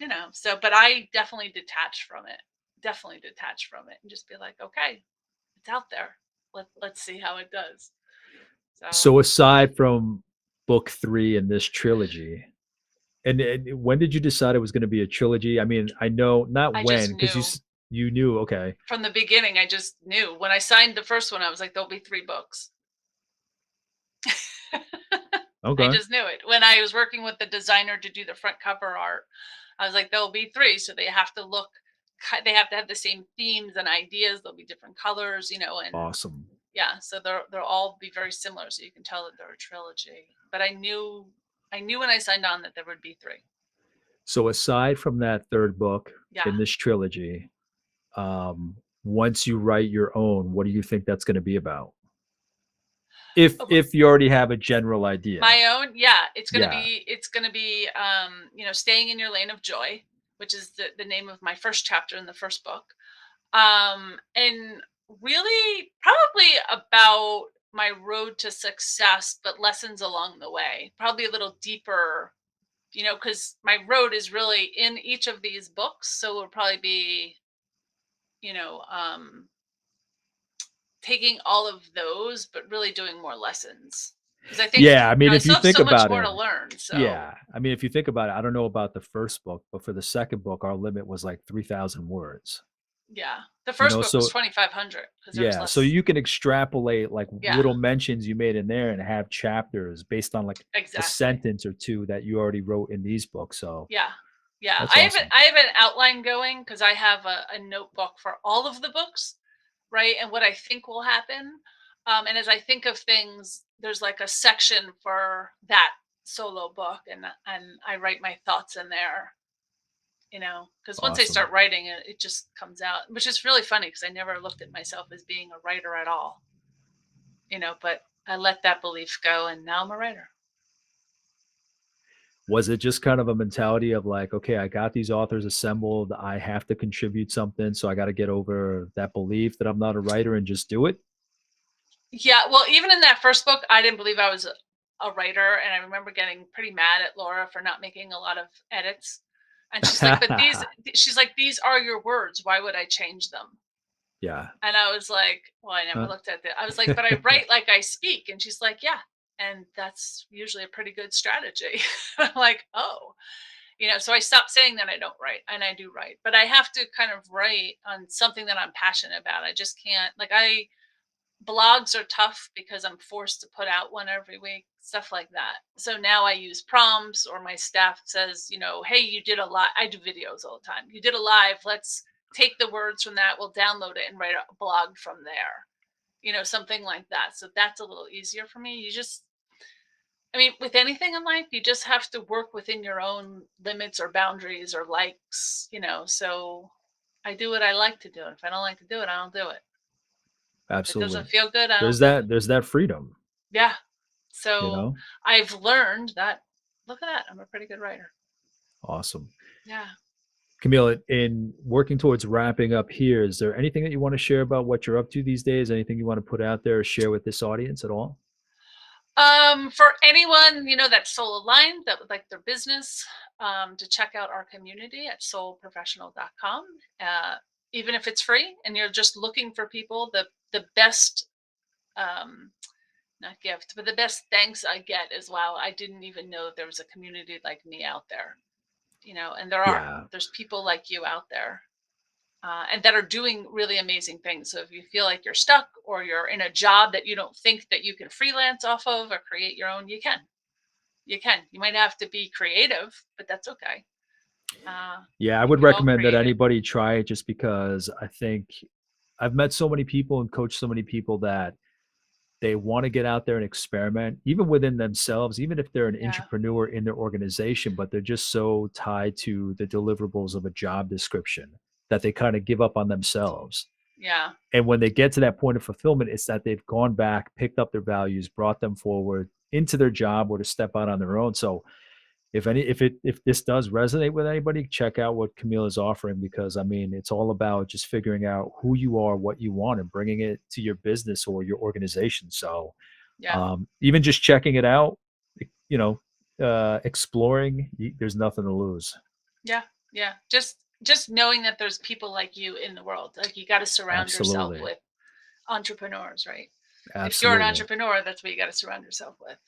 but I definitely detach from it. Definitely detach from it and just be like, okay, it's out there. Let's see how it does. So So aside from book three in this trilogy, and when did you decide it was going to be a trilogy? I mean, I know not I just when, because knew you knew. Okay, from the beginning. I just knew when I signed the first one. I was like, there'll be 3 books. I okay, just knew it. When I was working with the designer to do the front cover art, I was like, there'll be 3. So they have to have the same themes and ideas. There'll be different colors, and awesome. yeah, so they'll all be very similar. So you can tell that they're a trilogy. But I knew when I signed on that there would be 3. So aside from that third book Yeah. in this trilogy, once you write your own, what do you think that's going to be about? Oh, If you already have a general idea, my own, yeah, yeah, it's gonna be staying in your lane of joy, which is the name of my first chapter in the first book. And really probably about my road to success, but lessons along the way, probably a little deeper, because my road is really in each of these books. So it'll probably be, you know, taking all of those, but really doing more lessons. Because I think, yeah. I mean, I if you still have think so much about more it, to learn. So yeah. I mean, if you think about it, I don't know about the first book, but for the second book, our limit was like 3,000 words. yeah, the first book was So 2,500 because there was yeah, so less. you can extrapolate like Yeah, little mentions you made in there and have chapters based on like a exactly. sentence or two that you already wrote in these books. So Yeah. Yeah, That's awesome. I have an outline going because I have a notebook for all of the books, right? And what I think will happen. And as I think of things, there's like a section for that solo book, and I write my thoughts in there. Because once I Awesome. start writing it, it just comes out, which is really funny because I never looked at myself as being a writer at all. But I let that belief go, and now I'm a writer. Was it just kind of a mentality of like, okay, I got these authors assembled, I have to contribute something, so I got to get over that belief that I'm not a writer and just do it? Yeah, well, even in that first book, I didn't believe I was a writer, and I remember getting pretty mad at Laura for not making a lot of edits. And she's like, "But she's like, these are your words. Why would I change them?" Yeah. And I was like, "Well, I never Huh? looked at it." I was like, "But I write like I speak." And she's like, "Yeah, and that's usually a pretty good strategy." I'm like, "Oh." So I stopped saying that I don't write, and I do write, but I have to kind of write on something that I'm passionate about. I just can't, like, I blogs are tough because I'm forced to put out one every week, stuff like that. So now I use prompts, or my staff says, "Hey, you did a live." I do videos all the time. "You did a live. Let's take the words from that. We'll download it and write a blog from there." Something like that. So that's a little easier for me. I mean, with anything in life, you just have to work within your own limits or boundaries or likes. So I do what I like to do. And if I don't like to do it, I don't do it. If it Absolutely. doesn't feel good, I There's don't do it. that freedom, Yeah. you So know? I've learned that, look at that, I'm a pretty good writer. Awesome. Yeah. Camille, in working towards wrapping up here, is there anything that you want to share about what you're up to these days? Anything you want to put out there or share with this audience at all? For anyone, that's soul aligned, that would like their business, to check out our community at soulprofessional.com. Even if it's free and you're just looking for people, the best, um, not gift, but the best thanks I get is, wow, I didn't even know there was a community like me out there. And Yeah. there's people like you out there, and that are doing really amazing things. So if you feel like you're stuck, or you're in a job that you don't think that you can freelance off of or create your own, you can. You can. You might have to be creative, but that's okay. Uh, Yeah, I we would can all recommend that create it. anybody try it just because I think I've met so many people and coached so many people that they want to get out there and experiment, even within themselves, even if they're an Yeah. entrepreneur in their organization, but they're just so tied to the deliverables of a job description that they kind of give up on themselves. Yeah. And when they get to that point of fulfillment, it's that they've gone back, picked up their values, brought them forward into their job or to step out on their own. So if this does resonate with anybody, check out what Camille is offering, because I mean it's all about just figuring out who you are, what you want, and bringing it to your business or your organization. So Yeah. even just checking it out, you know, exploring, there's nothing to lose. Yeah. Yeah. Just knowing that there's people like you in the world. Like, you got to surround yourself Absolutely, with entrepreneurs, right? If you're an absolutely, entrepreneur, that's what you got to surround yourself with.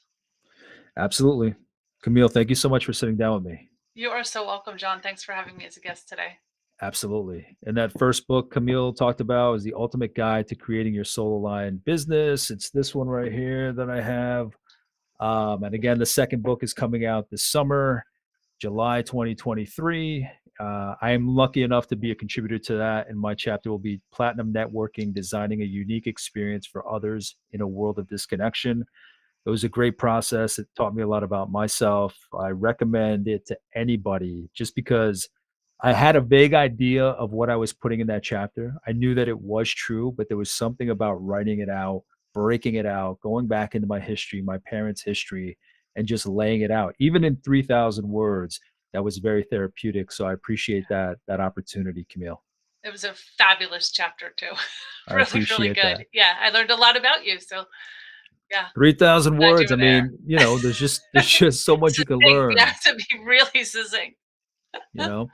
absolutely. Camille, thank you so much for sitting down with me. You are so welcome, John. Thanks for having me as a guest today. Absolutely. And that first book Camille talked about is The Ultimate Guide to Creating Your Soul Aligned Business. It's this one right here that I have. And again, the second book is coming out this summer, July 2023. I am lucky enough to be a contributor to that, and my chapter will be Platinum Networking, Designing a Unique Experience for Others in a World of Disconnection. It was a great process. It taught me a lot about myself. I recommend it to anybody just because I had a vague idea of what I was putting in that chapter. I knew that it was true, but there was something about writing it out, breaking it out, going back into my history, my parents' history, and just laying it out, even in 3,000 words. That was very therapeutic. So I appreciate that opportunity, Camille. It was a fabulous chapter too. I Really, really appreciate good. that. Yeah, I learned a lot about you. So yeah, 3,000 glad you words. were I there. mean, there's just so much you can Succinct. You learn, have to be really succinct. you know.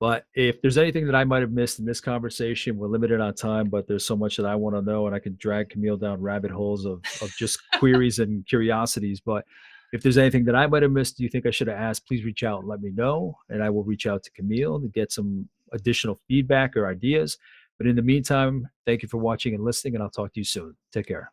But if there's anything that I might have missed in this conversation, we're limited on time, but there's so much that I want to know, and I can drag Camille down rabbit holes of just queries and curiosities. But if there's anything that I might have missed, do you think I should have asked? Please reach out and let me know, and I will reach out to Camille to get some additional feedback or ideas. But in the meantime, thank you for watching and listening, and I'll talk to you soon. Take care.